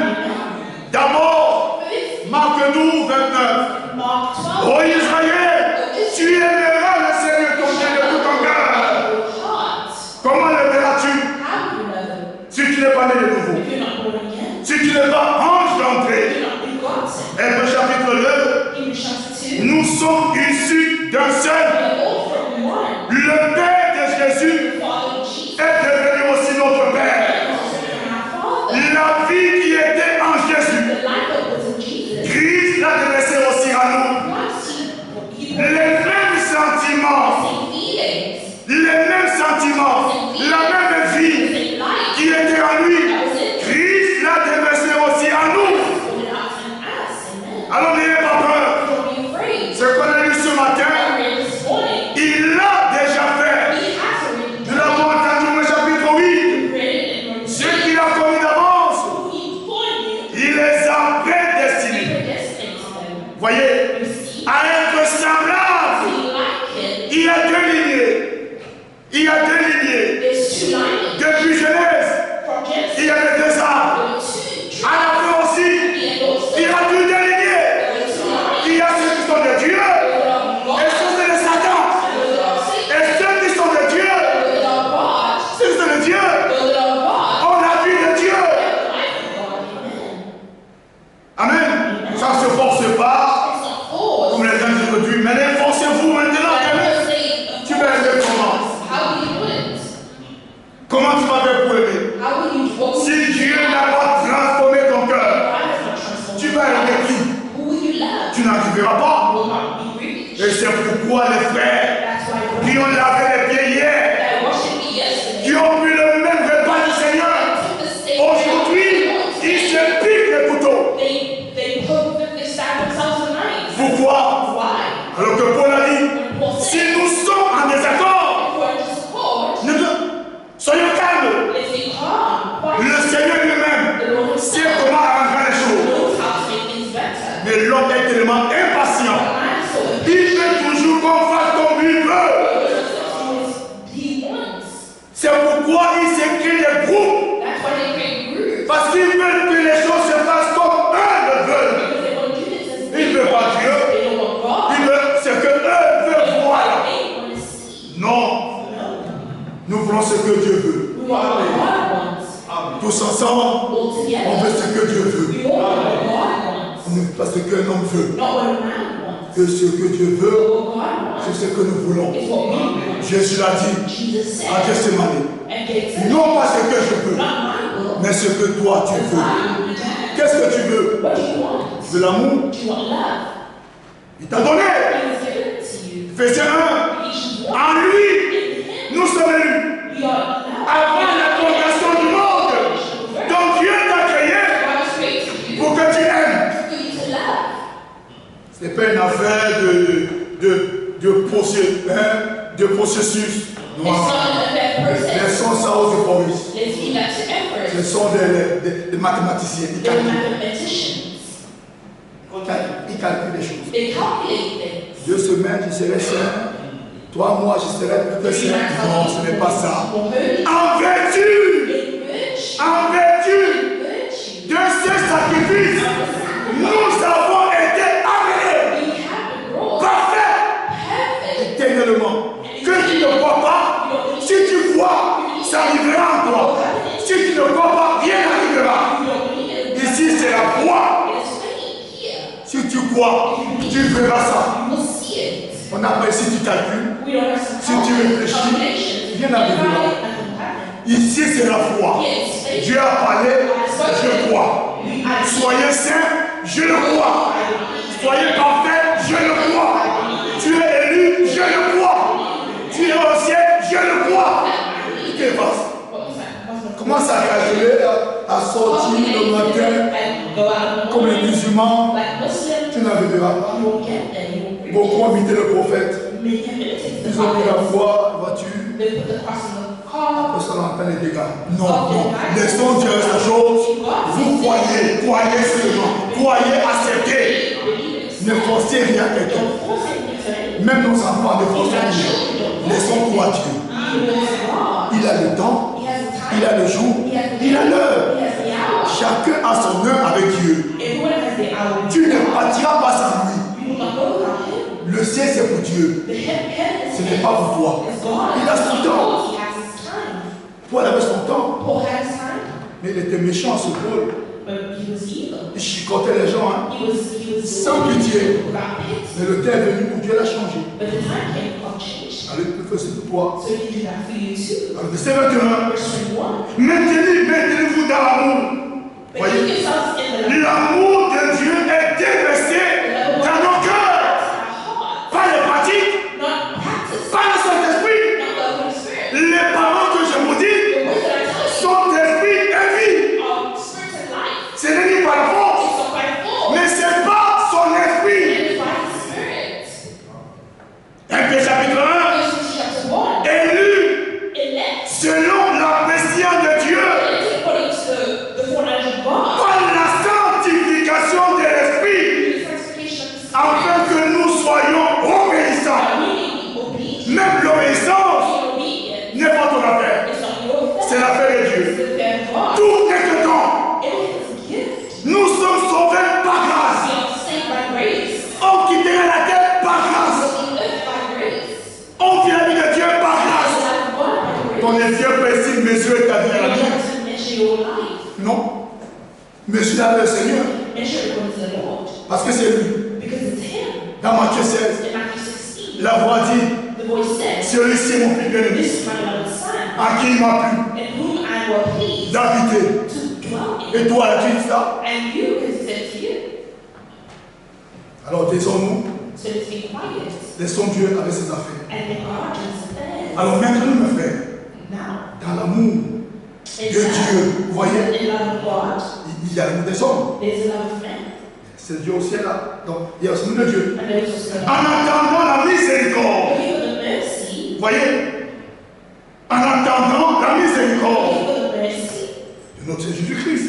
D'abord, Marc 12, 29. Ô Israël, tu aimeras le Seigneur ton Dieu de tout ton cœur. Comment le verras-tu? Si tu n'es pas né de nouveau, si tu n'es pas ange d'entrée. Hébreux chapitre 2, nous sommes issus d'un seul. Le Père de Jésus est devenu aussi notre Père. La vie qui était en Jésus, Christ l'a déversée aussi à nous. Les mêmes sentiments, la même vie qui était en lui, Christ l'a déversée aussi à nous. Alors n'ayez pas peur. Ce qu'on a lu ce matin, il l'a déjà fait. Nous l'avons entendu au chapitre 8. Ceux qu'il a commis d'avance, il les a prédestinés. Voyez, à être semblable, il y a deux lignées. Il y a deux lignées. Depuis Genèse, il y avait deux arbres. À la fin aussi, il y a deux lignées. Il y a ceux qui sont de Dieu et ceux qui sont de Satan. Et ceux qui sont de Dieu, ceux qui sont de Dieu, ont la vie de Dieu. Amen. Ça ne se force pas, comme les gens aujourd'hui. Mais forcez-vous maintenant. Tu vas aimer comment? Comment tu vas faire pour aimer? Si Dieu n'a pas transformé ton cœur, tu vas aimer qui? Tu n'arriveras pas. Et c'est pourquoi les frères qui ont lavé les pieds hier, qui ont bu le même repas du Seigneur, aujourd'hui, ils se piquent les couteaux. Pourquoi? Alors que Paul a dit, si nous sommes en désaccord, soyons calmes. Le Seigneur lui-même sait comment arranger les choses. Mais l'homme est tellement impatient. Il veut toujours qu'on fasse comme il veut. C'est pourquoi il s'écrit des groupes. Parce qu'ils veulent que les choses se fassent comme eux le veulent. Ils ne veulent pas Dieu. Ils veulent ce que eux veulent voir. Non. Nous voulons ce que Dieu veut. Tous ensemble, on veut ce que Dieu veut. On ne veut pas ce qu'un homme veut. Que ce que Dieu veut, c'est ce que nous voulons. Jésus l'a dit à Gethsémani. Non pas ce que je veux, mais ce que toi tu veux. Qu'est-ce que tu veux? Tu veux l'amour? Il t'a donné. Verset 1. En lui, nous sommes élus. Avant la fondation du monde, donc Dieu t'a créé pour que tu aimes. Ce n'est pas une affaire de processus. Laissons ça aux économistes. Ce sont des mathématiciens. Ils calculent les choses. 2 semaines, je serai saint. 3 mois, je serai plus que saint. Non, ce n'est pas ça. En vertu de ce sacrifice, nous avons été amenés parfaits, éternellement. Que tu ne crois pas, si tu crois, ça arrivera en toi. Si tu ne crois pas, rien n'arrivera. Ici, c'est la foi. Si tu crois, tu verras ça. On appelle si tu calcules, si tu réfléchis, rien n'arrivera. Ici, c'est la foi. Dieu a parlé, je crois. Soyez saints, je le crois. Soyez parfaits, je le crois. Tu es élu, je le crois. Tu es au ciel, je le crois. Qu'est-ce qui passe? Commence à calculer, à sortir le matin comme les musulmans. Tu n'arriveras pas. Beaucoup ont imité le prophète. Ils ont mis la foi, voiture. Après ça, on entend les dégâts. Non, non. Laissons dire la chose. Vous croyez seulement. Croyez, acceptez. Ne forcez rien à quelqu'un. Même nos enfants ne forcent rien. Laissons croire Dieu. Il a le temps, il a le jour, il a l'heure. Chacun a son heure avec Dieu. Tu ne partiras pas sans lui. Le ciel c'est pour Dieu. Ce n'est pas pour toi. Il a son temps. Paul avait son temps. Mais il était méchant ce Paul. Il chicotait les gens. Hein. Sans pitié. Mais le temps est venu où Dieu l'a changé. Allez, il fait ce pour toi. Alors, verset 21. Maintenez-vous dans l'amour. Voyez, l'amour de Dieu est déversé dans nos cœurs. Pas les pratiques, pas le Saint-Esprit. Les paroles que je vous dis sont d'esprit et vie. Ce n'est pas la force, mais ce n'est pas son esprit. 1 chapitre 1, élu selon la pression de Dieu. Par la sanctification de l'esprit, afin que nous soyons obéissants. Même l'obéissance n'est pas ton affaire, c'est l'affaire de Dieu. Tout est dedans. Nous sommes sauvés par grâce. On quittera la terre par grâce. On vit la vie de Dieu par grâce. Ton Dieu peut essayer de mesurer ta vie à la vie. Non. Monsieur le Seigneur. Parce que c'est lui. Dans Matthieu 16, la voix dit, celui-ci est mon fils bien-aimé, à qui il m'a plu d'habiter. Et toi, tu dis ça? Alors taisons-nous. Laissons Dieu avec ses affaires. Alors maintenant, mes frères, dans l'amour de Dieu, vous voyez, il y a l'amour des hommes. C'est Dieu au ciel là. Donc, il y a aussi l'amour de Dieu. En attendant la miséricorde. Vous voyez? En attendant la miséricorde de notre Jésus-Christ.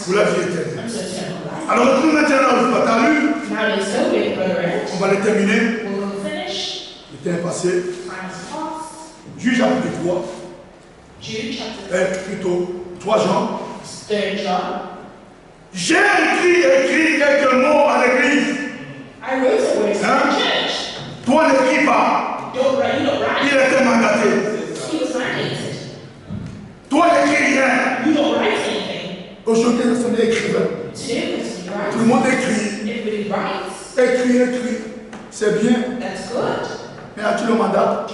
Pour la vie éternelle. Alors, nous maintenant, on va lu. On va le terminer. Le temps est passé. Juge chapitre 3. Plutôt 3 Jean. J'ai écrit quelques mots à l'église. Hein? Toi n'écris pas. Il était mandaté. Toi n'écris rien. Aujourd'hui, nous sommes écrivains. Tout le monde écrit. Écrit. C'est bien. Mais as-tu le mandat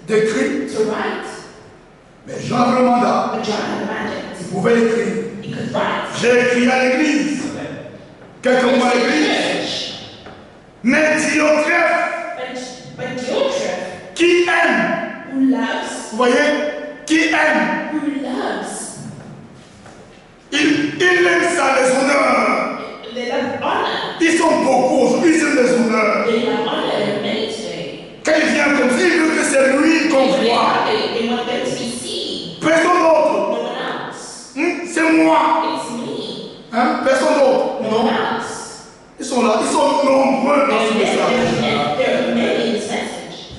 d'écrire? Mais Jean avait le mandat. Il pouvait écrire. J'ai écrit à l'église. Quelques mots à l'église. Mais Diotrephe, qui aime, vous voyez, qui aime, il aime ça, les honneurs. Ils sont beaucoup aujourd'hui, ils aiment les honneurs. Quand il vient comme ça, il veut que c'est lui qu'on voit. Personne d'autre. C'est moi. Hein? Personne d'autre. Non. Ils sont là. Ils sont nombreux dans ce message.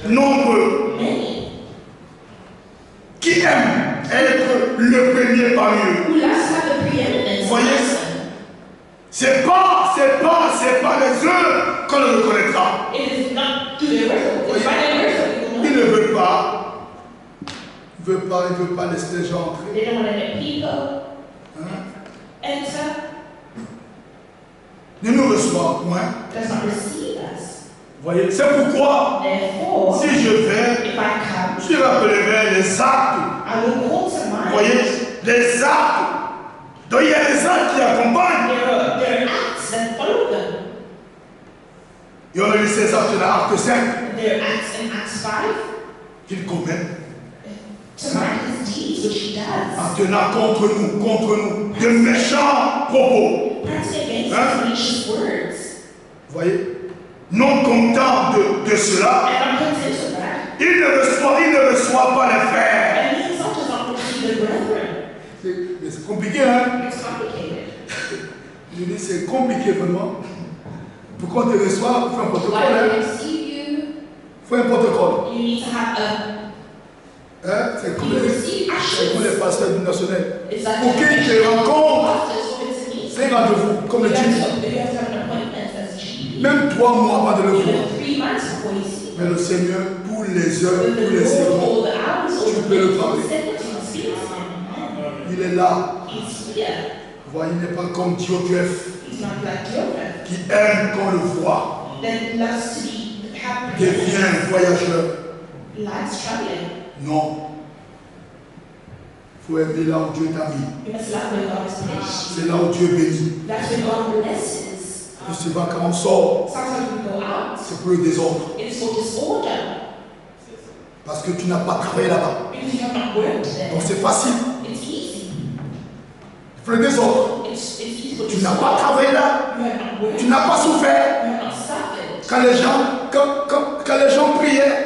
Nombreux. Qui aime être le premier parmi eux. Vous voyez? C'est pas les œuvres qu'on le reconnaîtra. Ils ne veulent pas. Ils ne veulent pas laisser les gens entrer. Ne nous reçoit point. Voyez, c'est pourquoi, si je vais, je rappellerai les actes. Vous voyez, les actes. Donc il y a des actes qui accompagnent. Et on a lu ces actes dans Acte 5. Qu'il commet. En tenant contre nous, de méchants propos. Hein? Vous voyez? Non content de cela, il ne reçoit pas les frères. C'est compliqué, hein? Je dis, c'est compliqué vraiment. Pour qu'on te reçoive, il faut un protocole. Il faut un protocole. C'est comme les pasteurs du national. Pour qu'ils te rencontrent, c'est un rendez-vous, comme le dit. Même 3 mois avant de le voir. Mais le Seigneur, tous les heures, tous les secondes, tu peux le parler. Il est là. Vous voyez, il n'est pas comme Diogèphe, qui aime qu'on le voit. Devient voyageur. Non. Il faut aimer là où Dieu t'a mis. C'est là où Dieu bénit. Et souvent quand on sort, c'est pour le désordre. Parce que tu n'as pas travaillé là-bas. Donc c'est facile. Pour le désordre. Tu n'as pas travaillé là. Tu n'as pas souffert. Quand les gens priaient,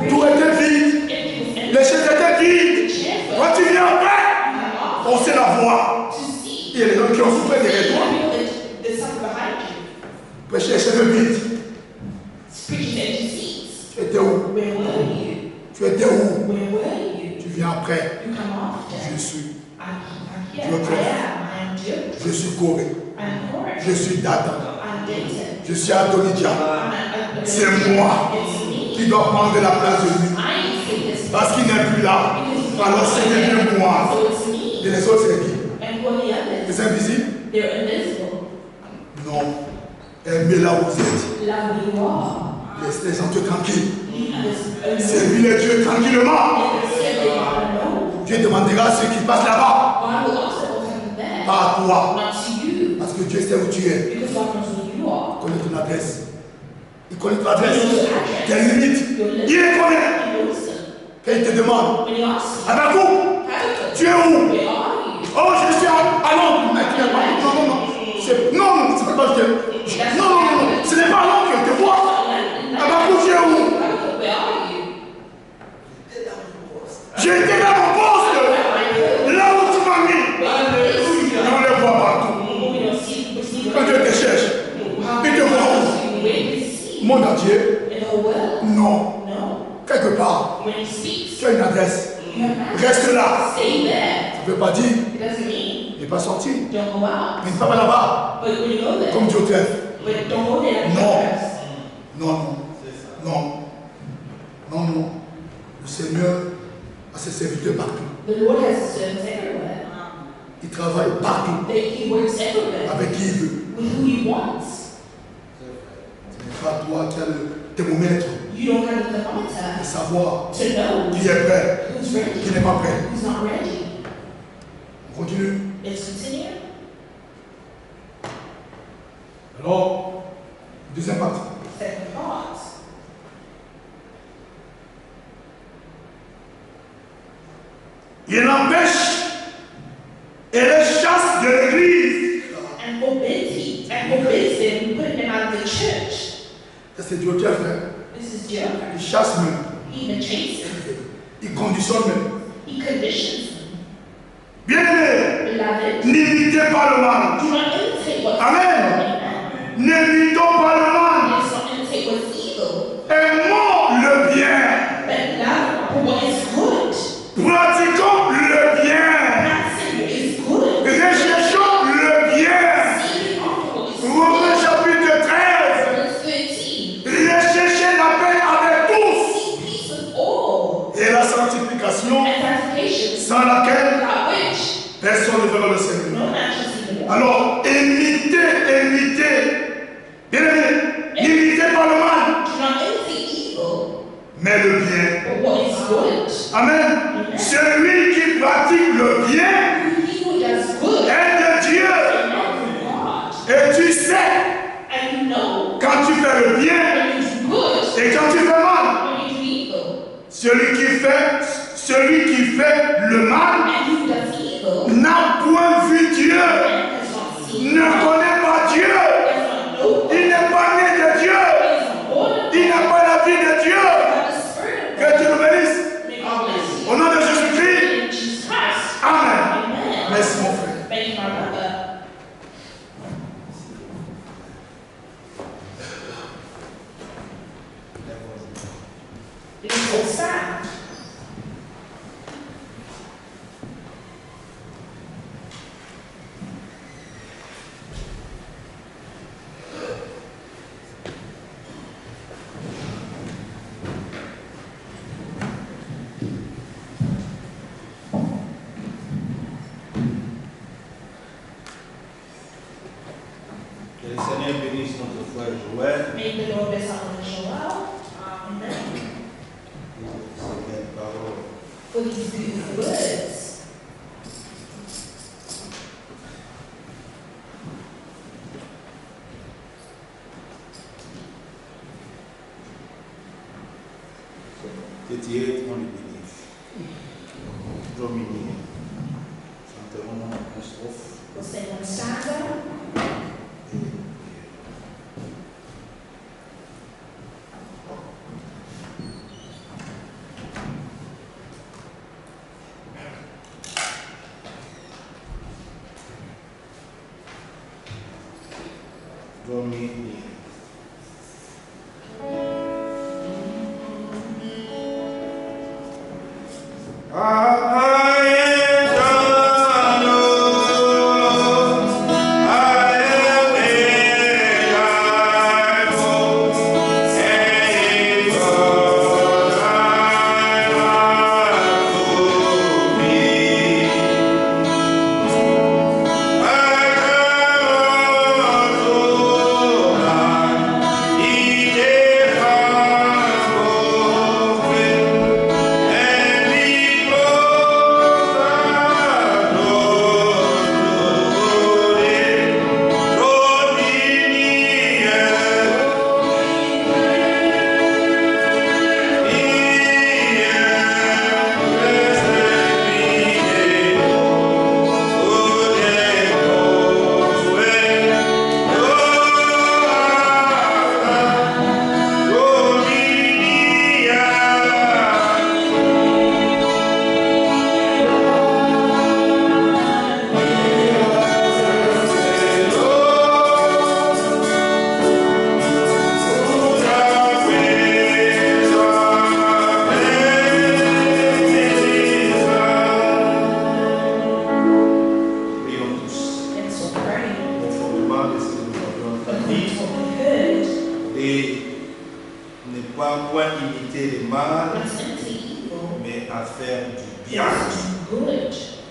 tout était vide. Les chaises étaient vides. Quand tu viens après, on sait la voix. Il y a les gens qui ont souffert derrière toi. Prêcher les chaises vides. Tu étais où? Tu étais où? Tu viens après. Je suis. Je suis Corée. Je suis Dada. Je suis Adonijah. C'est moi qui dois prendre la place de lui. Parce qu'il n'est plus là. Alors c'est devenu moi. Et les autres, c'est qui? Les invisibles? Non. Aimez là où vous êtes. Laissez les gens tranquilles. Servez les dieux tranquillement. Dieu demandera ce qui passe là-bas. Pas à toi. Parce que Dieu sait où tu es. Il connaît ton adresse. Il connaît ton adresse. Tes limites. Il les connaît. Quand il te demande, Abakou, tu es où? Oh, je suis à Londres. Non, c'est pas parce que. Non, ce n'est pas à Londres que je te vois. Abakou, tu es où? J'étais dans mon poste. Là où tu m'as mis. On les voit partout. Quand Dieu te cherche, il te voit où? Monde entier? Non. Quelque part. Tu as une adresse. Reste là. Ça ne veut pas dire. Il n'est pas sorti. Mais une femme là-bas. Comme Diogèphe. Non. Le Seigneur a ses serviteurs partout. Il travaille partout. Avec qui il veut. Ce n'est pas toi qui as le thermomètre. De savoir qui est prêt, qui n'est pas prêt. On continue. Alors, deuxième partie. Il empêche et les chasse de l'église. Ça c'est Diogèphe, hein? Il chasse même. Il conditionne même. Bien-aimés, n'imitez pas le mal. Amen. N'imitons pas le mal. Aimons le bien. Pratiquons le bien. Recherchons le bien. Romains chapitre 13. Recherchez la paix avec tous. Et la sanctification sans laquelle personne ne verra le Seigneur. Alors, imitez. Bien aimé, n'imitez pas le mal. est le bien. But what is good? Amen. Celui qui pratique le bien He who does good est de Dieu. is God. Et tu sais, And you know quand tu fais le bien when you do good, et quand tu fais mal, when you do evil, celui qui fait le mal and who does evil, n'a point vu Dieu, and has not seen ne God, connaît pas Dieu, does not know God, il n'est pas né de Dieu, is not born of il n'a pas la vie de Dieu. God, the Spirit of Que Dieu nous bénisse. May God bless you. Au nom de Jésus-Christ. In Jesus Christ. Amen. Amen. Merci mon frère. Thank you, my brother. It is so sad. Que le Seigneur bénisse notre frère Joël. May the Lord bless our Joel. Amen. Ces belles paroles. For these beautiful words. Tiré dans le bénéfice. Dominique. Chanterons une strophe. We'll sing one stanza. Dominique.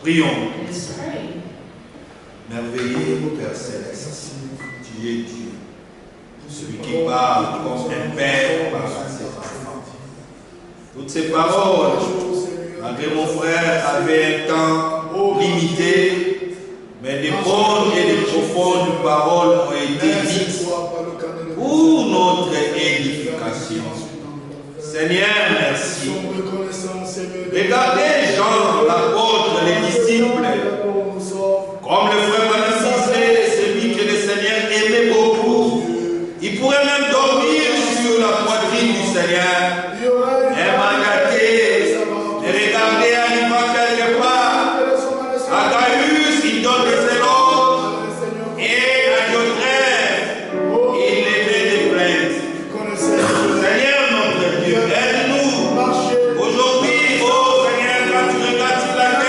Prions. Merveilleux Père Céleste, tu es Dieu, celui qui parle comme un père parle à ses enfants. Toutes ces paroles, malgré mon frère avait un temps limité, mais des bonnes et des profondes paroles ont été dites pour notre édification. Seigneur, merci. Regardez Jean, l'apôtre, les disciples, comme le frère Manisisé, celui que le Seigneur aimait beaucoup. Il pourrait même dormir sur la poitrine du Seigneur, et magater, et regarder arrivant quelque part. À Gaius, il donne des éloges, et à Diotrephe, il levait des plaintes. Seigneur notre Dieu, aide-nous aujourd'hui, oh Seigneur, quand tu regardes sur la terre.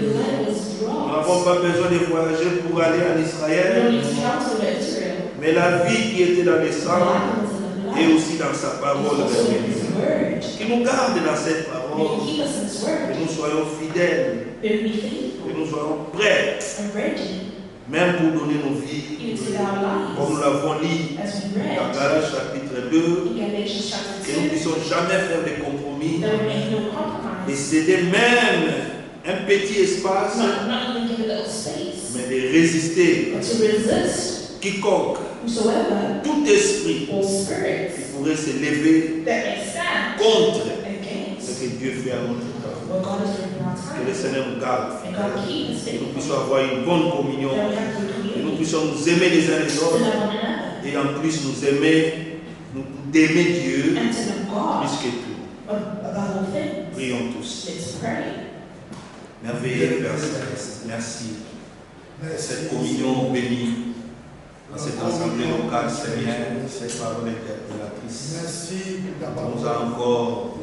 Nous n'avons pas besoin de voyager pour aller en Israël. Mais la vie qui était dans les sangs et aussi dans sa parole, qui nous garde dans cette parole, que nous soyons fidèles, que nous soyons prêts, même pour donner nos vies, comme nous l'avons lu dans Galates chapitre 2, que nous ne puissions jamais faire de compromis et céder même un petit espace, mais de résister quiconque, tout esprit qui pourrait se lever contre ce que Dieu fait à notre temps. Que le Seigneur nous garde, que nous puissions avoir une bonne communion, que nous puissions nous aimer les uns les autres et en plus nous aimer, d'aimer Dieu plus que tout. Prions tous. Merveilleux Père Céleste, merci pour cette communion bénie dans cette assemblée locale, Seigneur, cette parole interpellatrice. Merci pour nous a encore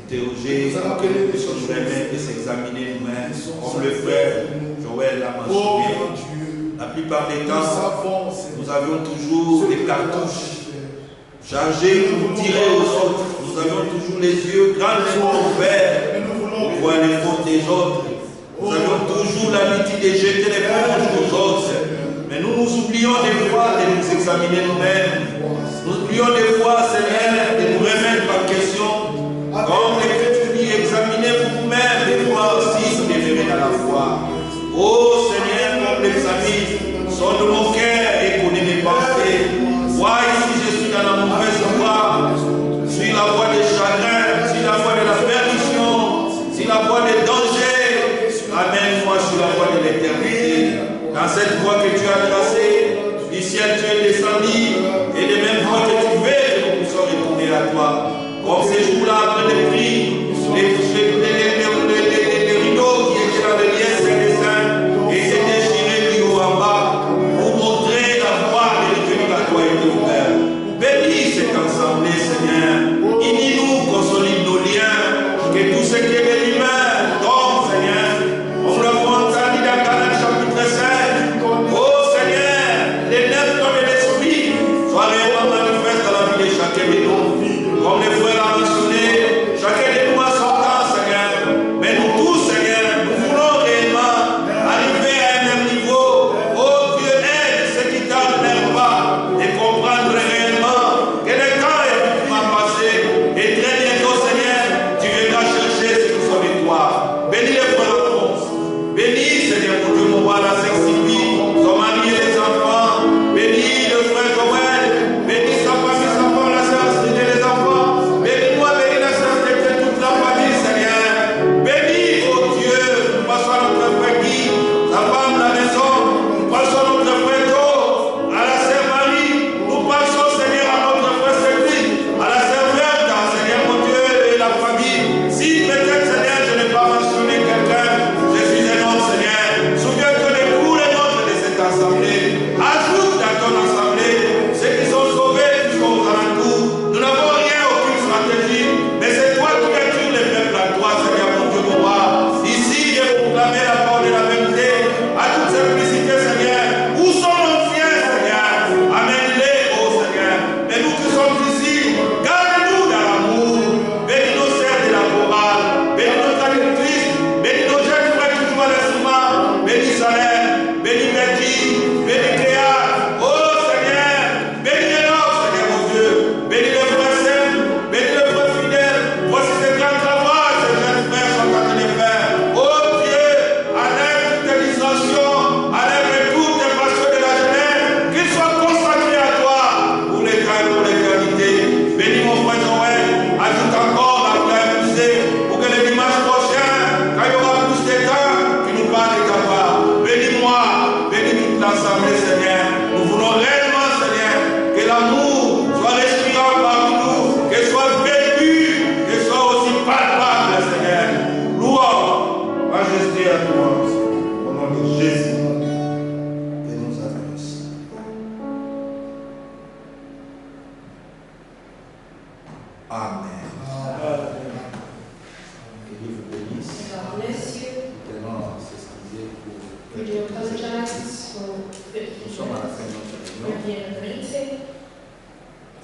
interrogé, que nous puissions nous remettre et s'examiner nous-mêmes, comme le frère Joël l'a mentionné. La plupart des temps, nous avions toujours des cartouches chargées pour tirer aux autres. Nous avions toujours les yeux grandement ouverts pour voir les fautes des autres. Nous avions toujours l'habitude de jeter les planches aux autres. Mais nous nous oublions des fois de nous examiner nous-mêmes. Nous oublions des fois, Seigneur, de nous remettre en question. Comme l'Écriture dit, examinez vous-même et voir si vous demeurez dans la foi. Oh Seigneur, comme l'examine, sonde mon cœur et connais mes pensées. Vois si je suis dans la mauvaise voie, sur la voie des chagrins, sur la voie de la perdition, sur la voie des dangers. Amène-moi sur la voie de l'éternité. Dans cette voie que tu as tracée, du ciel tu es descendu, et de même voie que tu veux que nous puissions retourner à toi. Comme ces jours-là, après les prix, les rideaux qui étaient dans le lien Saint-Saint étaient déchirés du haut en bas pour montrer la voie de revenir à toi et ton Père. Bénis cette assemblée, Seigneur. Unis-nous, consolide nos liens, que tout ce qui est de l'humain tombe, Seigneur. On le voit entendu dans Galates chapitre 5. Oh Seigneur, les 9 hommes de l'esprit soient réellement manifestes dans la vie de chacun de nous. Comme les frères l'ont mentionné, chacun de nous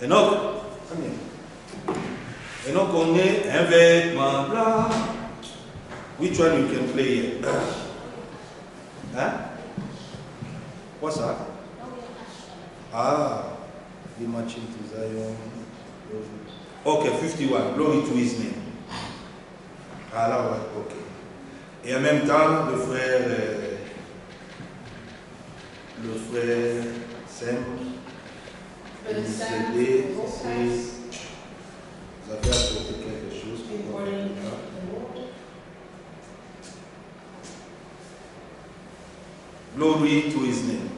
Enoch, on est un vêtement blanc. Which one you can play here? Hein? What's that? Ah, the matching to Zion. Okay, 51. Glory to his name. Ah là, ouais, ok. Et en même temps, le frère Sam, vous avez apporté quelque chose pour moi. Glory to his name.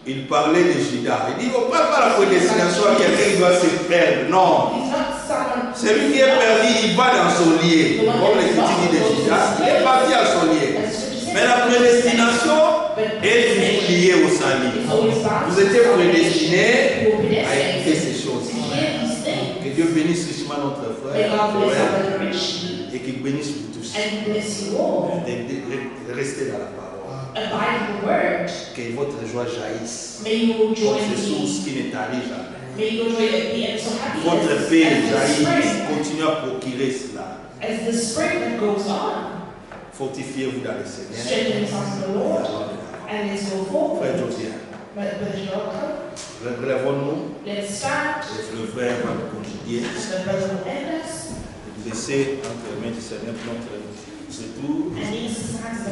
Il parlait de Judas. Il dit, on ne parle pas de la prédestination à quelqu'un qui doit se perdre. Non. Celui qui est perdu, il va dans son lieu. Comme l'Écriture dit de Judas, il est parti à son lieu. Mais la prédestination est toujours liée au salut. Vous étiez prédestinés à écouter ces choses. Que Dieu bénisse richement notre frère et qu'il bénisse vous tous. Restez dans la parole. Que votre joie jaillisse. Comme ces sources qui ne tarissent jamais. Votre paix jaillisse. Continuez à procurer cela. Fortifiez-vous dans le Seigneur. Frère Josiah, relèvons-nous. Le frère va nous conjuguer. Laissez entre les mains du Seigneur notre retour.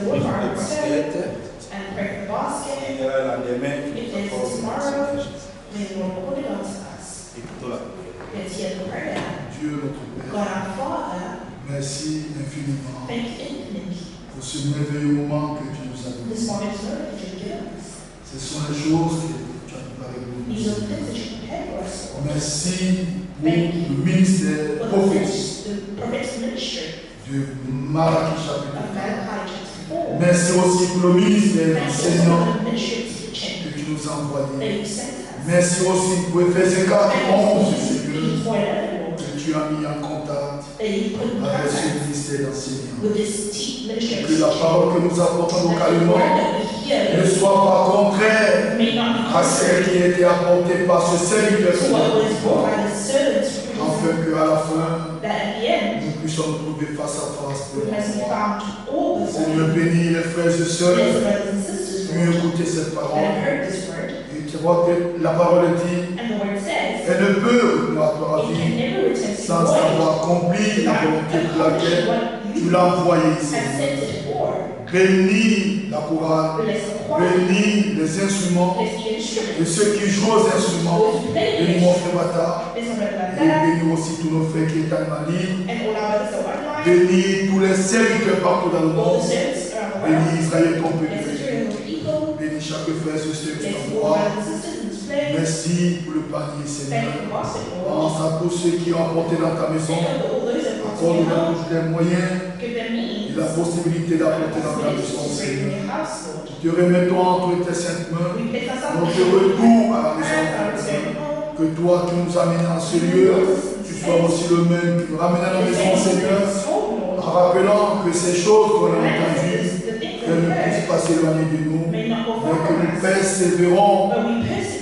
Le basket. Il y a l'endemain qui nous apporte. Écoutons la prière. Dieu notre Père, merci infiniment pour ce merveilleux moment que tu nous as donné. Ce sont les choses que tu as préparées pour nous. Merci pour le ministère prophétique de Malachie chapitre 4. Merci aussi pour le ministère enseignant que tu nous as envoyé. Merci aussi pour Ephésiens 4:11, Seigneur, que tu as mis en contact avec ce ministère d'enseignant. Que la parole que nous apportons localement ne soit pas contraire à celle qui a été apportée par ce serviteur, afin qu'à la fin, nous puissions nous trouver face à face. Seigneur, bénis les frères et sœurs qui ont écouté cette parole. Et tu vois que la parole dit, elle ne peut retourner à toi vie sans avoir accompli la volonté pour laquelle tu l'as envoyé ici. Bénis la chorale, bénis les instruments et ceux qui jouent aux instruments. Bénis mon frère Bata et bénis aussi tous nos frères qui étaient en Mali. Bénis tous les serviteurs partout dans le monde. Bénis Israël ton peuple. Bénis chaque frère et sœur qui t'envoie. Merci pour le panier, Seigneur. Pense à tous ceux qui ont apporté dans ta maison. Accorde-leur tous les moyens et la possibilité d'apporter dans ta maison, Seigneur. Nous te remettons entre tes saintes mains notre retour à la maison. Que toi qui nous amènes en ce lieu, tu sois aussi le même qui nous ramène à la maison, Seigneur, en rappelant que ces choses qu'on a entendues, qu'elles ne puissent pas s'éloigner de nous, mais que nous persévérons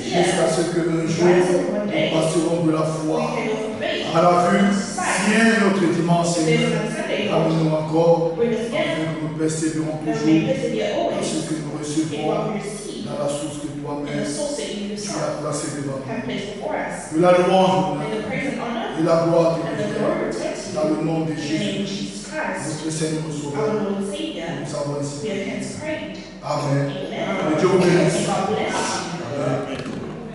jusqu'à ce qu'un jour nous passerons de la foi à la vue. Tiens notre dimanche, Seigneur, ramène-nous encore, afin que nous persévérons toujours à ce que nous recevrons dans la source que toi-même tu as placée devant nous. Que la louange et la gloire te dans le nom de Jésus, notre Seigneur et Sauveur. Nous avons ainsi. Amen. Que Dieu vous bénisse. Amen.